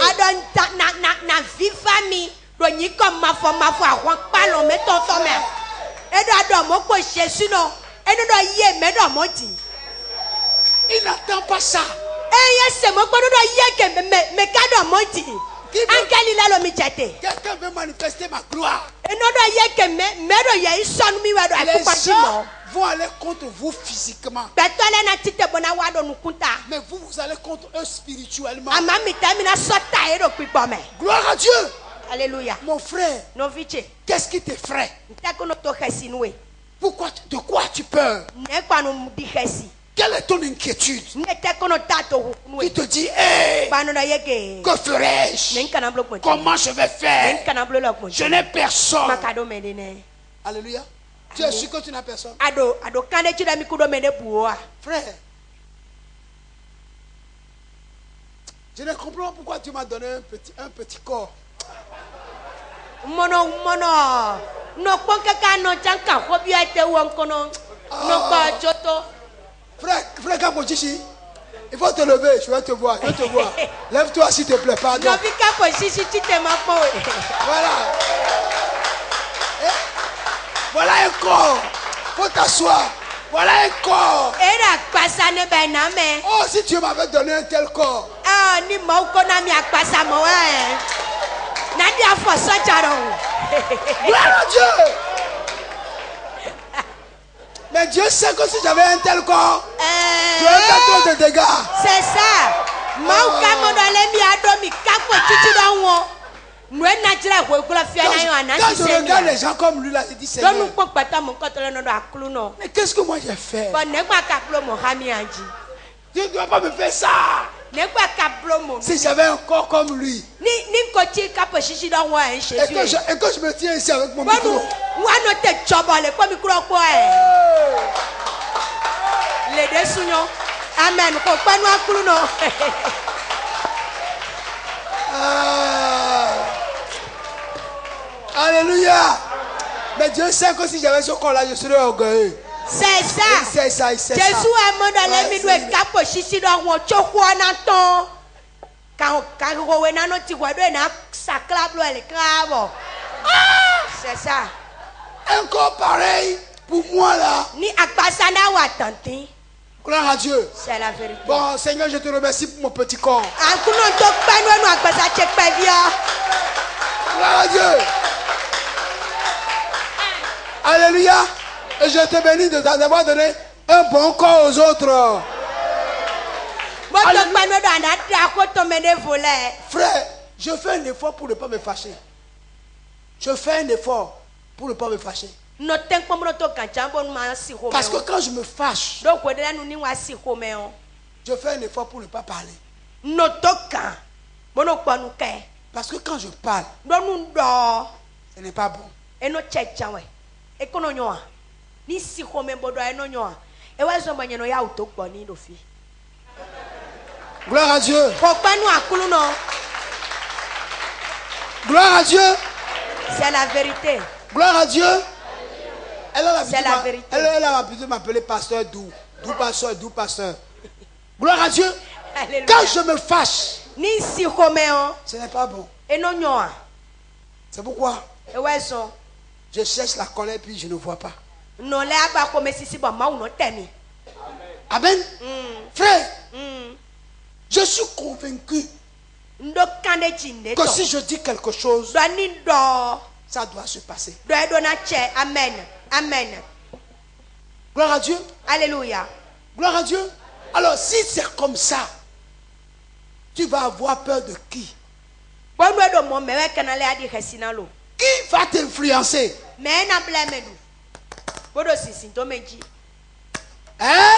Il n'attend pas ça. Quelqu'un veut manifester ma gloire. Les gens vont aller contre vous physiquement, mais vous allez contre eux spirituellement. Gloire à Dieu. Alléluia. Mon frère, qu'est-ce qui t'effraie? De quoi tu peurs? Quelle est ton inquiétude? Qui te dit, hey, que ferai-je? Comment je vais faire? Je n'ai personne. Alléluia. Tu es sûr que tu n'as personne? Frère, Je ne comprends pas pourquoi tu m'as donné un petit corps. Mono no kaka no janka hobi ate wonkono no ba joto. Frère Kapochichi, il faut te lever, je vais te voir, Lève-toi s'il te plaît, pardon. No bi Kapochichi tu te mapo. Voilà. Voilà un corps. Faut t'asseoir. Voilà un corps. Era pasa ne ba na me. Oh, si tu m'avais donné un tel corps. Ah ni mo ko na mi apasa mo na dia fo sojaro. Gloire à Dieu. Mais Dieu sait que si j'avais un tel corps, tu aurais fait trop de dégâts. C'est ça. Mauka mo do le mi ado mi Kapochichi do won. Nous naturel ko ko la fia na yo anasi. Quand je regarde les gens comme lui là, je dis Seigneur. Donc nous ko pata mon kotole no do aklu no. Mais qu'est-ce que moi j'ai fait? Bon ne kwa kaplo mo hami anji. Tu ne dois pas me faire ça. Ne kwa kaplo mo. Si j'avais un corps comme lui. Ni kochi Kapochichi do won en Jésus. Et que je me tiens ici avec mon micro. Wa no te chobo le ko micro ko Le desunyo. Amen. Ko panu aklu no. Alléluia. Mais Dieu sait que si j'avais ce corps là, je serais orgueilleux. C'est ça. C'est ça, il sait ça. Jésus a demandé les midwe Kapochichi do won chokwa na ton. Quand on est dans notre voie, na sakla blo le crabo. C'est ça. Un corps pareil pour moi là. Ni akpasana wa tantin. Gloire à Dieu. C'est la vérité. Bon, Seigneur, je te remercie pour mon petit corps. Akuno to panu no akpasa chekpe bia. Gloire à Dieu. Alléluia. Et je te bénis d'avoir donné un bon corps aux autres. Frère, je fais un effort pour ne pas me fâcher. Je fais un effort pour ne pas me fâcher. Parce que quand je me fâche, je fais un effort pour ne pas parler. Parce que quand je parle, ce n'est pas bon. Gloire à Dieu. Gloire à Dieu. C'est la vérité. Gloire à Dieu. C'est la vérité. Elle a l'habitude de m'appeler pasteur Dou. Dou pasteur. Gloire à Dieu. Alléluia. Quand je me fâche, ce n'est pas bon. C'est pourquoi je cherche la colère puis je ne vois pas. Amen. Frère, je suis convaincu que si je dis quelque chose, ça doit se passer. Amen. Amen. Gloire à Dieu. Alléluia. Gloire à Dieu. Alors si c'est comme ça, tu vas avoir peur de qui? Qui va t'influencer? Hein?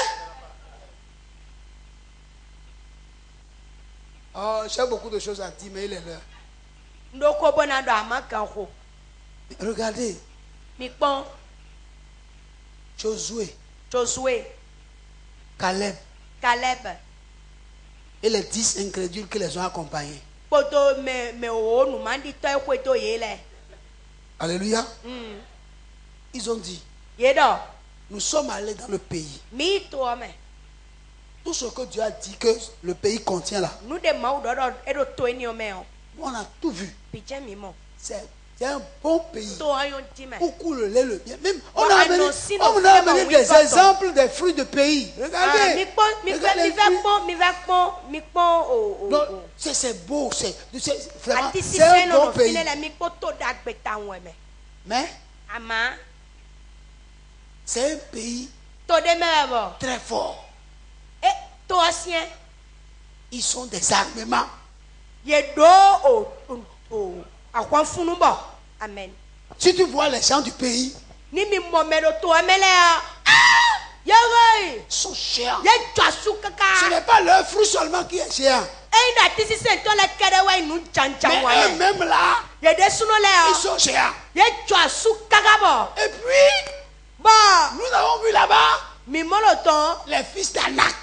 Oh, j'ai beaucoup de choses à dire, mais il est l'heure. Regardez. Josué. Caleb. Et les 10 incrédules qui les ont accompagnés. Alléluia. Ils ont dit, nous sommes allés dans le pays. Tout ce que Dieu a dit que le pays contient là, on a tout vu. C'est un bon pays. Beaucoup le lait, le bien. Même on a amené des exemples des fruits de pays. Regardez. C'est beau. C'est un bon pays. Mais c'est un pays très fort. Ils sont des armements. Amen. Si tu vois les gens du pays, ils sont géants. Ce n'est pas leur fruit seulement qui est géant. Mais eux-mêmes là, ils sont géants. Et puis, nous avons vu là-bas les fils d'Anak.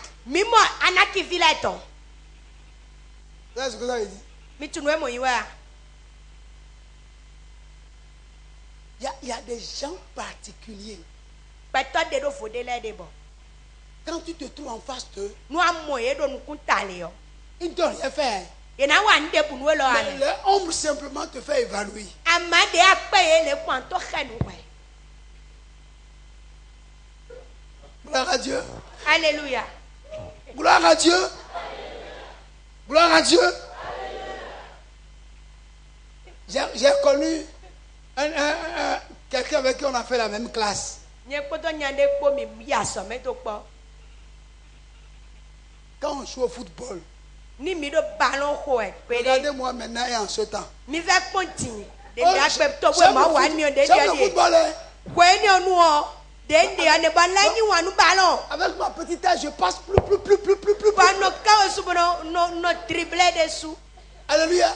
C'est ce que ça veut dire. Mi tu nous moi wa. Il y a des gens particuliers. Peto de do fode le de bon. Quand tu te trouves en face d'eux, Nu amoye do nu kuntale yo. ils ne t'ont rien fait. Et na wa nde bu nu lo Mais ane. leur ombre simplement te fait évanouir. Amade akpe le kwanto khenu we. Gloire à Dieu. Alléluia. Gloire à Dieu. Gloire à Dieu. J'ai connu quelqu'un avec qui on a fait la même classe. Nye poto nyande po mi ya so me to po. Quand on joue au football, Ni mi do ballon ko e pede. regardez-moi maintenant et en ce temps. Mi ve kontin. De Oh, mi akpe to we j'aime ma le wa foot- ni o de j'aime le de. football, hein. Ko ni onu o. De ndi ane ba la ni wa nu ballon. Avec ma petite taille, je passe plus. Pa no ka o su no dribbler dessus. Alléluia.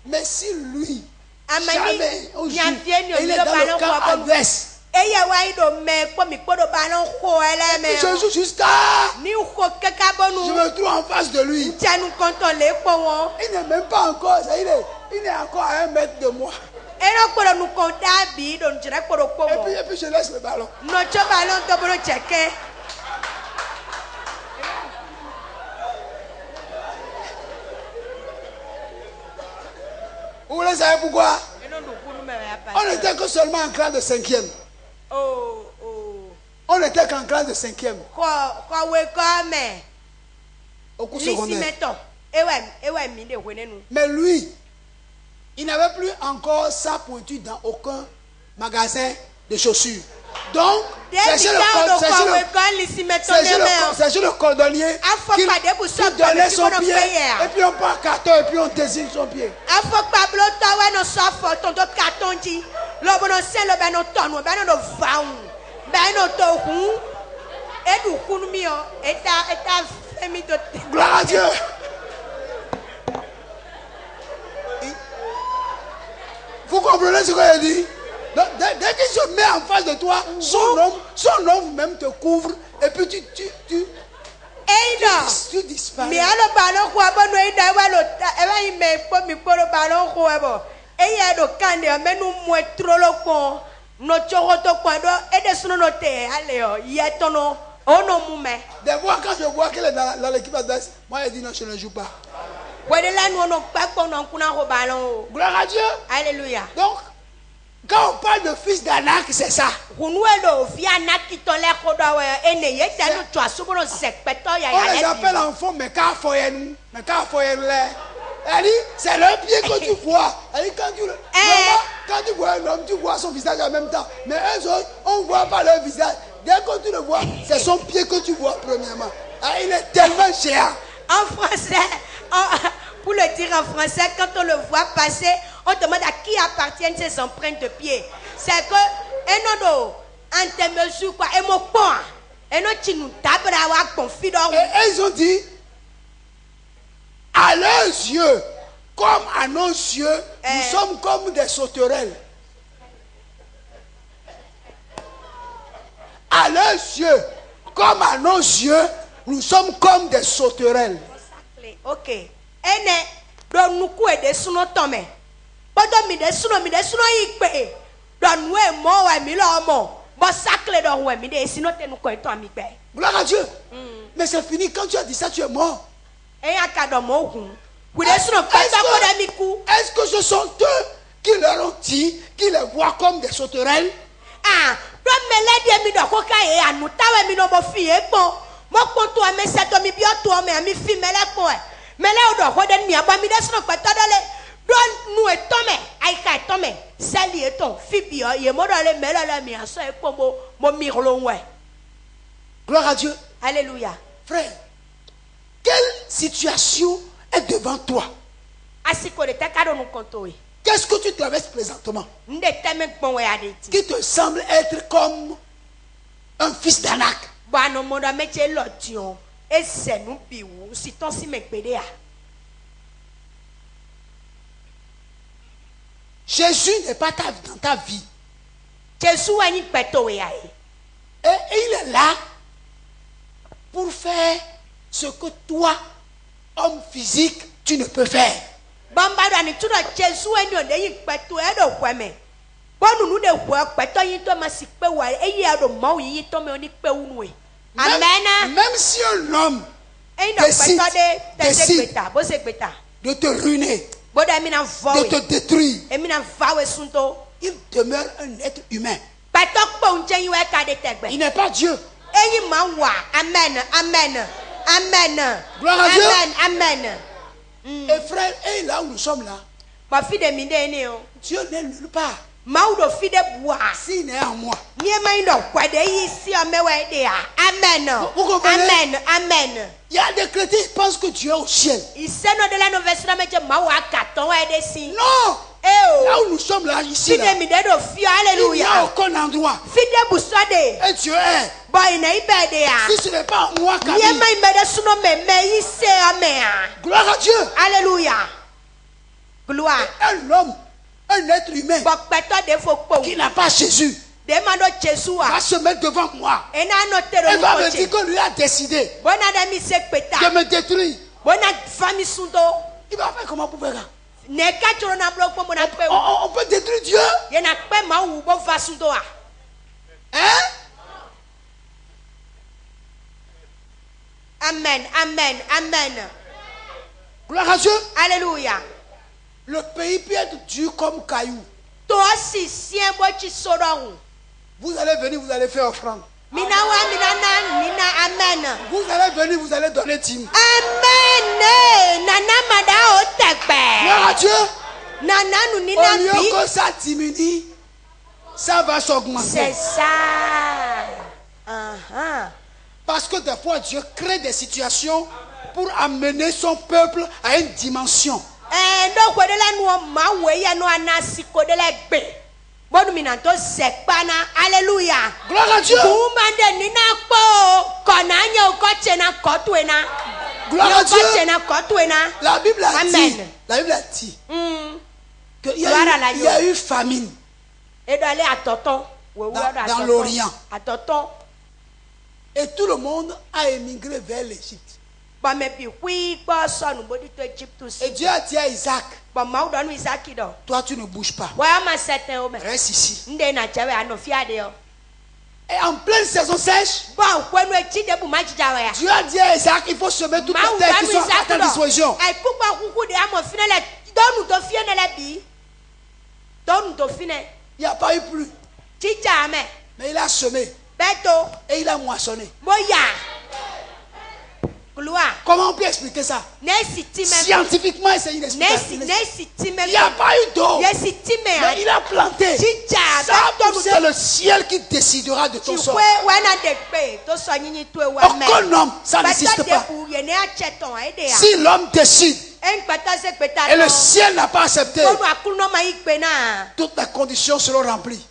Mais si lui, Amani, jamais on joue, il y a bien et il est le dans ballon le camp quoi, comme- adverse, Eye wa ido me ko mi ko do ballon ko ele me. je joue jusqu'à... Ni ko keka Je bonu. me trouve en face de lui. Tianu konton le po won. Il n'est même pas encore, ça, il est encore à 1 mètre de moi. Eno ko do nu konta bi do njire ko do po Et mo. puis je laisse le ballon. No cho ballon to bolo cheke. Vous voulez savoir pourquoi? Eno du kunu me ya pa. On n'était que seulement en classe de 5e. Oh. On n'était qu'en classe de 5e. Ko we ko me. Au cours Lisi secondaire. meto. Ewe mi de we nenu. Mais lui, il n'avait plus encore sa pointure dans aucun magasin de chaussures. Donc, c'est chez c'est chez le cordonnier qu'il donnait son pied. Et puis on prend un carton et puis on désigne son pied. Afo Pablo tawa no sofo tonto katonji. Lo bono se lo beno tonu beno no vaun. Beno to hu. Edu kunu mi o eta femi to. Gloire à Dieu. Vous comprenez ce que je dis? Donc, dès qu'il se met en face de toi, son ombre même te couvre et puis Eida. tu disparais. Mi alo ballon ko abono ida wa lo ewa ime po mi poro ballon ko ebo. Eya do kande o menu mwe trolo ko no choro to kwando ede suno no te ale o yetono ono mume. Des fois, quand je vois qu'elle est dans l'équipe adverse, moi je dis non, je ne joue pas. Wede la no no pa ko no kuna ko ballon. Gloire à Dieu. Alléluia. Donc, quand on parle de fils d'Anak, c'est ça. Kunuelo via nakito le kodo we ene ye tanu twa subono sekpeto ya On ya les appelle enfants, mais quand c'est le pied que tu vois. Elle dit, quand tu vois un homme, tu vois son visage en même temps. Mais eux autres, on ne voit pas leur visage. Dès que tu le vois, c'est son pied que tu vois premièrement. Ah, il est tellement cher. En français, pour le dire en français, quand on le voit passer, on demande à qui appartiennent ces empreintes de pied. C'est que, enodo, en te mesure quoi, et mon point, et non, tu nous tapes là, wa confie dans. Et ils ont dit, à leurs yeux, comme à nos yeux, nous sommes comme des sauterelles. À leurs yeux, comme à nos yeux, nous sommes comme des sauterelles. Ok. Ene, don nuku e de suno tome. Bodo mi de suno ikpe. Don we mo wa mi lo mo. Bo sakle don we mi de sino te nuko eto mi gbe. Gloire à Dieu. Mais c'est fini, quand tu as dit ça, tu es mort. Eya ka do mo ogun. We de suno peta ko de mi ku. Est-ce que ce sont eux qui leur ont dit qu'ils les voient comme des sauterelles? Ah, do mele de mi do ko ka e anu tawe mi no mo fi e pon. Mo pon to ame se to mi bi o to me ami fi mele ko e. Mele o do ko de mi aba mi de suno peta dole. Do nu e tome, ai ka e tome. Sali e ton fi bi o ye mo do le mele la mi aso e pon mo mirlo we. Gloire à Dieu. Alléluia. Frère, quelle situation est devant toi? Asiko de tekado nu kontoe. Qu'est-ce que tu traverses présentement Nde teme gbon we adeti. qui te semble être comme un fils d'Anak? Bano moda meche lotion. E se nu biwu si ton si mekpede a. Jésus n'est pas dans ta vie. Jésus a ni peto we ae. Et il est là pour faire ce que toi, homme physique, tu ne peux faire. Bamba do ni tudo Jesu eni o deyin petu e do kweme. Bonu nu de wo peto yin to ma si pe wa eyi ado ma o yin to me oni pe unu e. Amen. Même si un homme Eyi no peto de se gbeta, bo se gbeta. de te ruiner, Bodo emi na vo de te we. détruire, Emi na va we sunto. il demeure un être humain. Peto po nje yin we ka de tegbe. Il n'est pas Dieu. Eyi ma wa. Amen. Amen. Amen. Gloire à Dieu. Amen. Amen. Et frère, et là où nous sommes là, Ma fi de mi de ni o. Dieu n'est nulle part. Ma u do fi de bua. S'il n'est en moi, Ni ma yin do kwa de yi si o mewe de ya. Amen. Vous comprenez? Amen. Amen. il y a des chrétiens qui pensent que Dieu est au ciel. Iseno de la novestra meje ma wa katon wa de si. Non! Eh Là o. où nous sommes là, ici, Fi là, de mi de do fi il n'y a hallelujah. aucun endroit. Fi de buso de. Et Dieu est. Boy na ibe de ya. Si ce n'est pas en moi, Ni Camille, ma yin de suno me yi se o me ya. gloire à Dieu. Hallelujah. Gloire. Un homme, un être humain Bo peto de fo po. qui n'a pas Jésus De ma do Jesu va a. se mettre devant moi. Ena no te Il ro va ko me che. dire que lui a décidé Bona de mi se peta. de me détruire. Bona fami sunto. Il va faire comment pour faire ça? Ne ka choro na blo po mo na pe. On peut détruire Dieu. Ye na pe ma wu bo fa sunto a. Hein? Amen. Amen. Amen. Gloire à Dieu. Alléluia. Le pays peut être dur comme caillou. To si sien bo chi soro. Vous allez venir, vous allez faire offrande. Mina wa mina na mina amen. Vous allez venir, vous allez donner dîme. Amen. Nana mada o Gloire à tekbe. Dieu. Nana nu ni Au na lieu bi. que ça diminue, ça va C'est s'augmenter. ça. Parce que des fois, Dieu crée des situations pour amener son peuple à une dimension. Ndo ko de la nu ma we ya no anasi ko de la gbe. Bonu mi na to sekpana. Alléluia. Gloire à Dieu. Kumande ni na po ko na nya o ko che na ko tu na. Gloire à Dieu. Ko che na ko tu na. La Bible a dit, Amen. la Bible a dit qu'il y, Gloire à la il y a eu famine. E do ale atoton. We wo do Dans atoton. l'Orient. Atoton. Et tout le monde a émigré vers l'Égypte. Ba me bi hui gbo so nu bodi to Egypt Et si. Dieu a dit à Isaac, Ba ma do nu Isaac do. toi tu ne bouges pas. Wa ma certain o me. Reste ici. Nde na chewe anofi ade o. Et en pleine saison sèche, Ba ko nu echi de bu ma jija wa ya. Dieu a dit à Isaac, il faut semer toutes les terres qui sont à ta disposition. Ai kupa kuku de amo fine le donu to fie ne le bi. Donu to fine. Il n'y a pas eu plus. Chicha me. Mais il a semé Beto. et il a moissonné. Boya. Gloire. Comment on peut expliquer ça? Nesi ti me. Scientifiquement, c'est une explication. Nesi ti me. Il n'y a pas eu d'eau. Nesi ti me. Mais il a planté. Chicha. Ça, c'est le ciel qui décidera de ton sort. Chikwe wana de pe. To so nyinyi to e wa me. Aucun homme, ça n'existe pas. Ye ne acheton ede ya. Si l'homme décide En pata se peta. et le ciel n'a pas accepté, Onu akuno ma ikpe na. toutes les conditions seront remplies.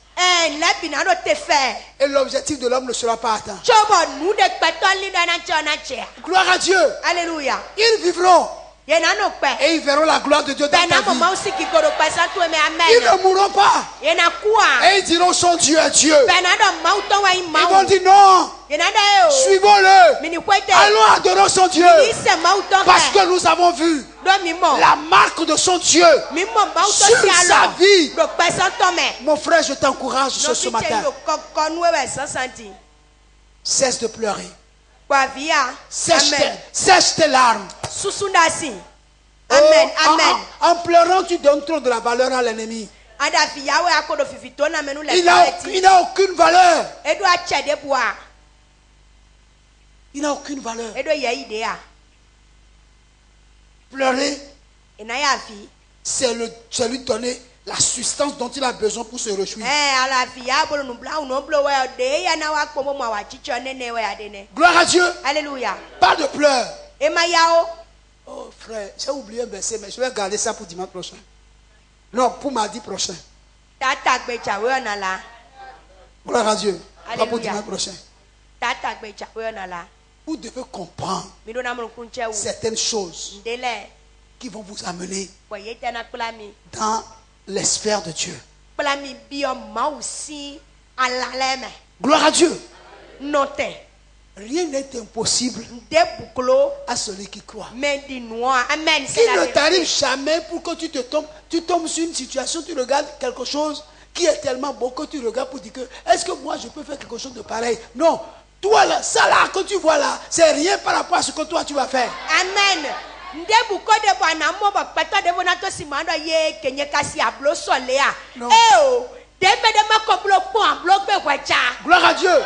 Lebi na do te fe. Et l'objectif de l'homme ne sera pas atteint. Chobo nu de peto li da na chona che. Gloire à Dieu. Alléluia. Ils vivront Ye na no pe. et ils verront la gloire de Dieu dans Ben na ta mo ma vie. usiki koro pesa to me Ils amen. ne mourront pas. Ye na kuwa. Et ils diront son Dieu est Dieu. Ben na do ma uton wa Ils vont imau. dire non, Ye na da e o. suivons-le. Mini kwete. Allons adorer son Dieu. Ise ma uton Parce ke. que nous avons vu Do mi mo. la marque de son Dieu. Mi mo ma uton sur si sa alo. vie. Do pesa to me. Mon frère, je t'encourage No ce fi che matin. yo kokko nu e so santi. Cesse de pleurer. Kwa via. Sèche Amen. sèche tes larmes. Susunda si. Amen. Oh, Amen. en pleurant, tu donnes trop de la valeur à l'ennemi. Ada fi yawe akodo fifito na menu le Il pareti. n'a aucune valeur. Edo ache de bua. Il n'a aucune valeur. Edo ye idea. Pleurer, Ena ya fi. c'est lui donner la substance dont il a besoin pour se réjouir. Ala fi ya bolo nu bla no blo wa de ya na wa kpomo ma wa chicho nene wa ya dene. Gloire à Dieu. Alléluia. Pas de pleurs. Ema yao. Oh frère, j'ai oublié un verset, mais je vais garder ça pour dimanche prochain. Non, pour mardi prochain. Tata gbecha we ona la. Gloire à Dieu. Pas pour Alléluia. dimanche prochain. Tata gbecha we ona la. Vous devez comprendre Mi do na mo kunche wu. certaines choses Ndele. qui vont vous amener Wa yete na plami. dans les sphères de Dieu. Plami bi o ma usi ala leme. Gloire à Dieu. Note. Rien n'est impossible Nde buklo. à celui qui croit. Mais dis-moi. Amen. C'est Il la ne vérité. t'arrive jamais pour que tu tombes sur une situation, tu regardes quelque chose qui est tellement beau que tu regardes pour dire que est-ce que moi je peux faire quelque chose de pareil? Non, toi là, ça là que tu vois là, c'est rien par rapport à ce que toi tu vas faire. Amen. Nde buko de bwana mo bakpato de bona to simando ye kenye kasi ablo solea. Non. Eh debe de makoblo pon blo gbe kwacha. Gloire à Dieu.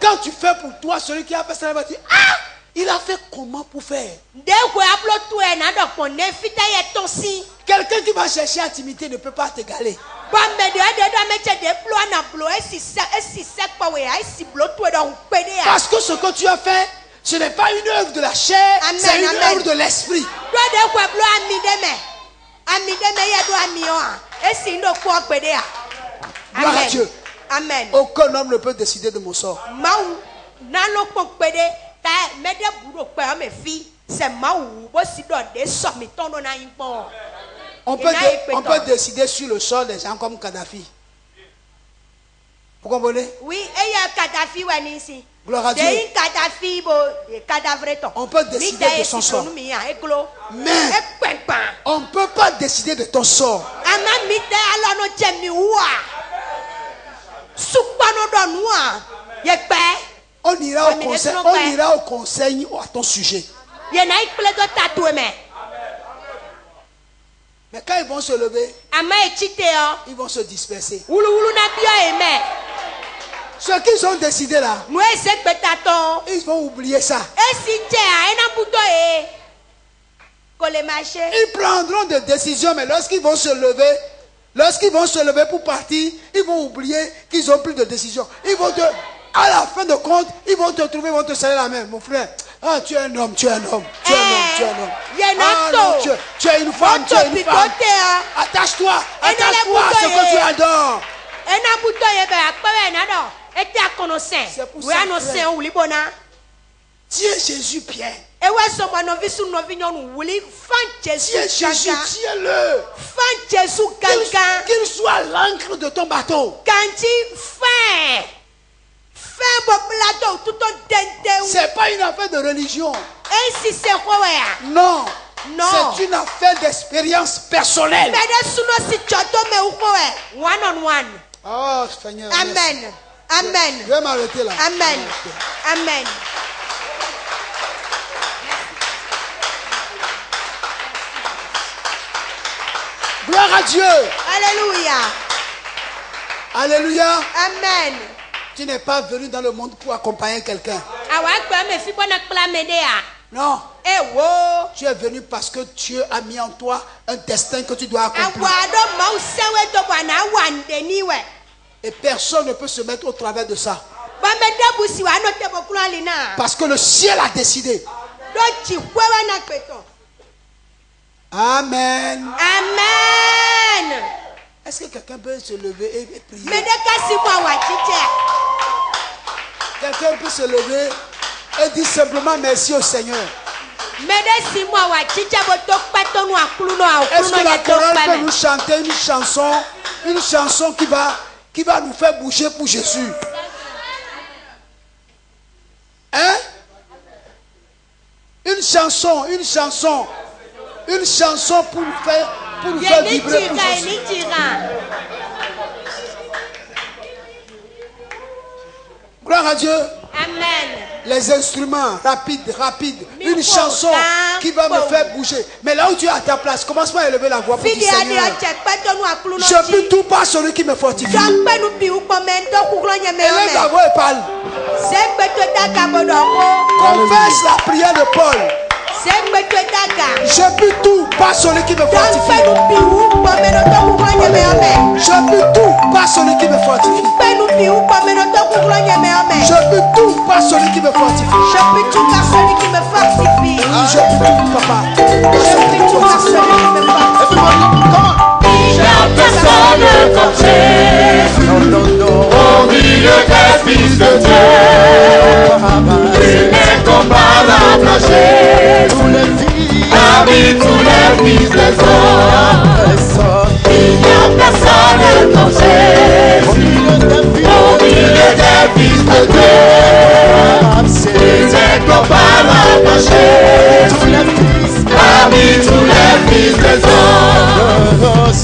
Quand tu fais pour toi, celui qui a fait ça va dire ah, il a fait comment pour faire? Nde kwe ablo to e na do pon ne fita ye ton si. Quelqu'un qui va chercher intimité ne peut pas t'égaler. Bon me de do meche de plo na blo esi se pa we ai si blo to e do pede a. Parce que ce que tu as fait, ce n'est pas une œuvre de la chair, Amen, c'est une amen. œuvre de l'esprit. Do de kwe blo ami de me ye do ami o a. Esi ndo ko pede a. Gloire à Dieu. Amen. Aucun homme ne peut décider de mon sort. Maou nalo pokpede ta mede buro pe o me fi se maou bo si do de so mi ton do na yin pon. On peut décider sur le sort des gens comme Kadhafi. Vous comprenez? Oui, et ya Kadhafi wa ni si. Gloire à Dieu. De Kadhafi bo cadavre ton. On peut décider de son sort. Mais Mais on ne peut pas décider de ton sort. ama mi te alo no je mi wa. Supano do noa. Ye pe On ira au mais conseil, laisse-nous on faire. ira au conseil à ton sujet. ye na ikple do tatu me. Mais quand ils vont se lever, Ama e chite o. ils vont se disperser. Wulu na bio e me. Ceux qui ont décidé là, No e se petaton. ils vont oublier ça. Esi je a ena buto e. Kole marché. Ils prendront des décisions, mais lorsqu'ils vont se lever pour partir, ils vont oublier qu'ils ont pris de décisions. Ils vont à la fin de compte, ils vont te trouver, ils vont te serrer la main. Mon frère, ah, tu es un homme, tu es un homme, tu es un homme, tu es un homme. Ah, non, tu es une femme, tu es une femme. Attache-toi à ce que tu adores. Ena buto e be akpere na do. Ete akono sen. C'est pour We ça, ano frère. sen wuli bona. Tu es Jésus, Pierre. Ewe so mo novi su novi nyonu wuli fan Tu es Jésus Jésus, kaka. tiens-le. Fan Jésus kaka. Qu'il soit l'encre de ton bateau. Kanti fin. Fin bo plateau tout on dente. C'est pas une affaire de religion. Ensi se khoya. Non. Non. C'est une affaire d'expérience personnelle. Mede suno si choto me ukoe. One on one. Oh, Seigneur. merci. Amen. Amen. Je vais m'arrêter là. Amen. Amen. Gloire à Dieu. Alléluia. Alléluia. Amen. Tu n'es pas venu dans le monde pour accompagner quelqu'un. Awa gbe me fi bona kpla me de a. Non. E wo. Tu es venu parce que Dieu a mis en toi un destin que tu dois accomplir. Awa do ma usewe to bwana wande ni we. Et personne ne peut se mettre au travers de ça. Ba me de busi wa no te bokulu alina. Parce que le ciel a décidé. Do chi kwewe na peto. Amen. Amen. Est-ce que quelqu'un peut se lever et prier? Me de kasi mo wa chiche. Quelqu'un peut se lever et dire simplement merci au Seigneur. Me de si mo wa chiche bo to peto no akulu no Est-ce que la to chorale peut pa nous me. chanter une chanson qui va nous faire bouger pour Jésus? Hein? Une chanson pour nous faire Ye ni vibrer pour tira, Jésus. ni tira. Gloire à Dieu. Amen. Les instruments, rapide. Une Micro, chanson qui va me tempo. faire bouger. Mais là où tu es à ta place, commence pas à élever la voix pour dire Fidi adi Seigneur, oche peto no akulu no je peux chi. tout par celui qui me fortifie. Sakpe nu bi ukpo me ndo kuklo nye me Élève la ome. voix et parle. Sekpe to taka bodo ko. Confesse la prière de Paul. Sekpe to taka. Je peux tout par celui qui me Sakpe fortifie. nu bi ukpo me ndo kuklo nye me ome. Je peux tout par celui qui me fortifie. Sakpe nu bi ukpo me ndo kuklo nye me ome. Je peux tout par celui qui me fortifie. Je peux tout par celui qui me fortifie. Je peux tout, papa. Je peux tout par celui qui me fortifie. Il n'y a personne comme Jésus, au milieu des fils de Dieu. Il est comparable à Jésus, parmi tous les fils des hommes. Il n'y a personne comme Jésus, au milieu des fils de Dieu.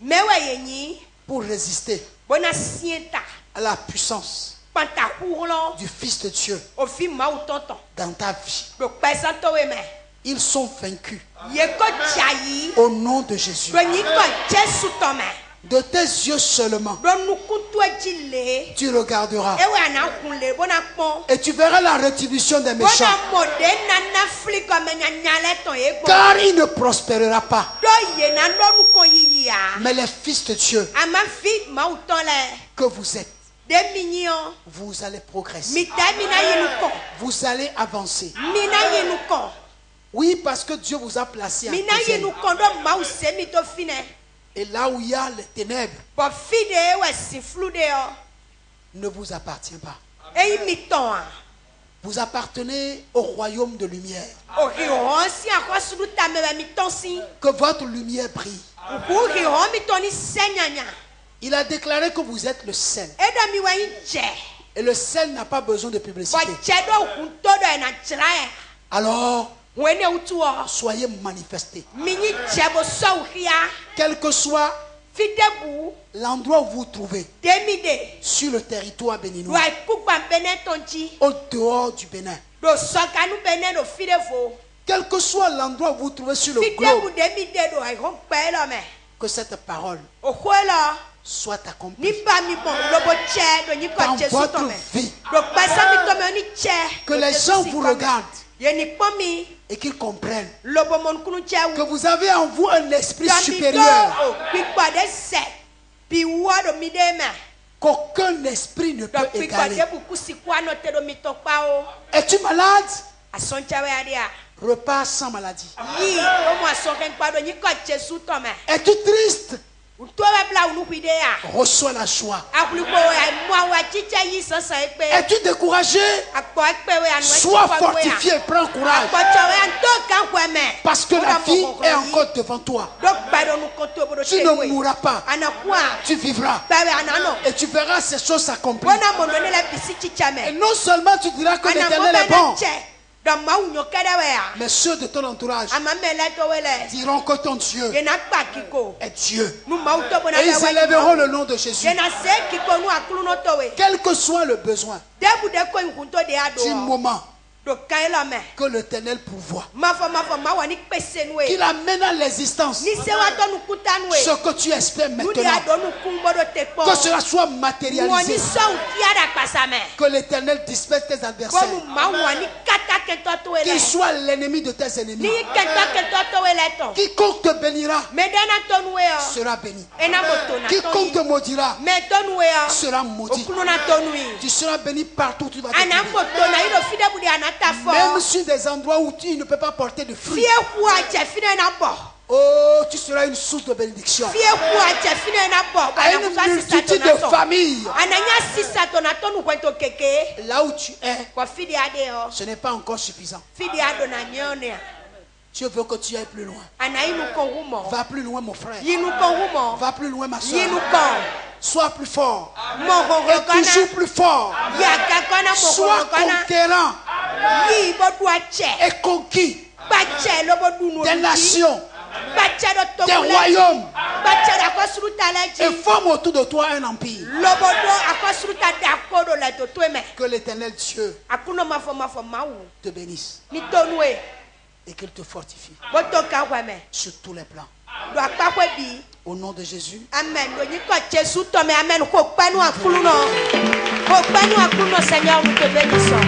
mewe yenyi pour résister bona sienta à la puissance panta hurlo du Fils de Dieu o fi ma utonton dans ta vie. do pesanto we me Ils sont vaincus ye ko jayi au nom de Jésus. do nyi ko Jesu to me De tes yeux seulement, do nukuntu ejile tu regarderas ewe ana kunle bona pon et tu verras la rétribution des méchants, bona mode nana fliko me nyanyale ton ego car il ne prospérera pas. do ye na do nu ko yiya Mais les fils de Dieu ama fi ma uton le que vous êtes, de minyon vous allez progresser, mitamina yinuko vous allez avancer. mina yinuko Oui, parce que Dieu vous a placé à mina Béthel. yinuko do ma usemi to fine Et là où il y a les ténèbres, bo fide we si flude o ne vous appartient pas. eyi miton a Vous appartenez au royaume de lumière. o hiron si akosulu ta me miton si Que votre lumière brille. ku hiron miton ni senyanya Il a déclaré que vous êtes le sel. edo mi we je Et le sel n'a pas besoin de bo publicité. je do hunto do na jrae Alors, wene utu o soyez manifestés. minyi je bo so hia Quel que soit fidebu l'endroit où vous vous trouvez, demide sur le territoire béninois, wa kugba bene tonji au dehors du Bénin, do sokanu bene do fidevo quel que soit l'endroit où vous vous trouvez sur le fidebu globe, demide do hiron pelo me que cette parole o huelo soit ni accomplie ba mi bon lobo che do nyi ko dans Jesu votre to me vie. do pesa mi to me oni che Que les gens vous regardent ye ni pomi et qu'ils comprennent lobo mon kunu che que wu vous avez en vous un esprit do supérieur o pikpa de se pi wo do mi de me qu'aucun esprit ne do peut pikpa égaler. de bu kusikwa no te do mi to pa o Es-tu malade? asoncha we adia Repars sans maladie. yi o mo asonken pa do nyi ko Jesu to me Es-tu triste? to we bla unu hide ya Reçois la joie. akuluko we mo wa chiche yi sansan ekpe Es-tu découragé? akpo ekpe we anu Sois fortifié, prends courage. Parce que la vie est encore devant toi. Tu ne mourras pas. Tu vivras. Et tu verras ces choses s'accomplir. Et non seulement tu diras que l'Éternel est bon, mais ceux de ton entourage diront que ton Dieu est Dieu. Et ils élèveront le nom de Jésus. Quel que soit le besoin du moment, que l'Éternel pourvoit, qu'il amène à l'existence ce que tu espères maintenant, que cela soit matérialisé, que l'Éternel disperse tes adversaires, qu'il soit l'ennemi de tes ennemis. Quiconque te bénira sera béni. Quiconque te maudira sera maudit. Tu seras béni partout où tu vas te trouver. Même sur des endroits où tu ne peux pas porter de fruits. Oh, tu seras une source de bénédiction à une multitude de familles. Là où tu es, ce n'est pas encore suffisant. Dieu veut que tu ailles plus loin. Va plus loin, mon frère. Va plus loin, ma soeur. Sois plus fort. Et toujours plus fort. Sois conquérant et conquis des nations, des royaumes, et forme autour de toi un empire. Que l'Éternel Dieu te bénisse et qu'il te fortifie sur tous les plans. Au nom de Jésus. Amen. Amen. Seigneur, nous te bénissons.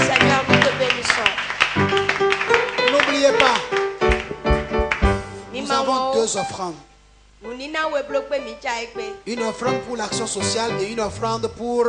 Seigneur, nous te bénissons. N'oubliez pas, nous avons deux offrandes. Une offrande pour l'action sociale et une offrande pour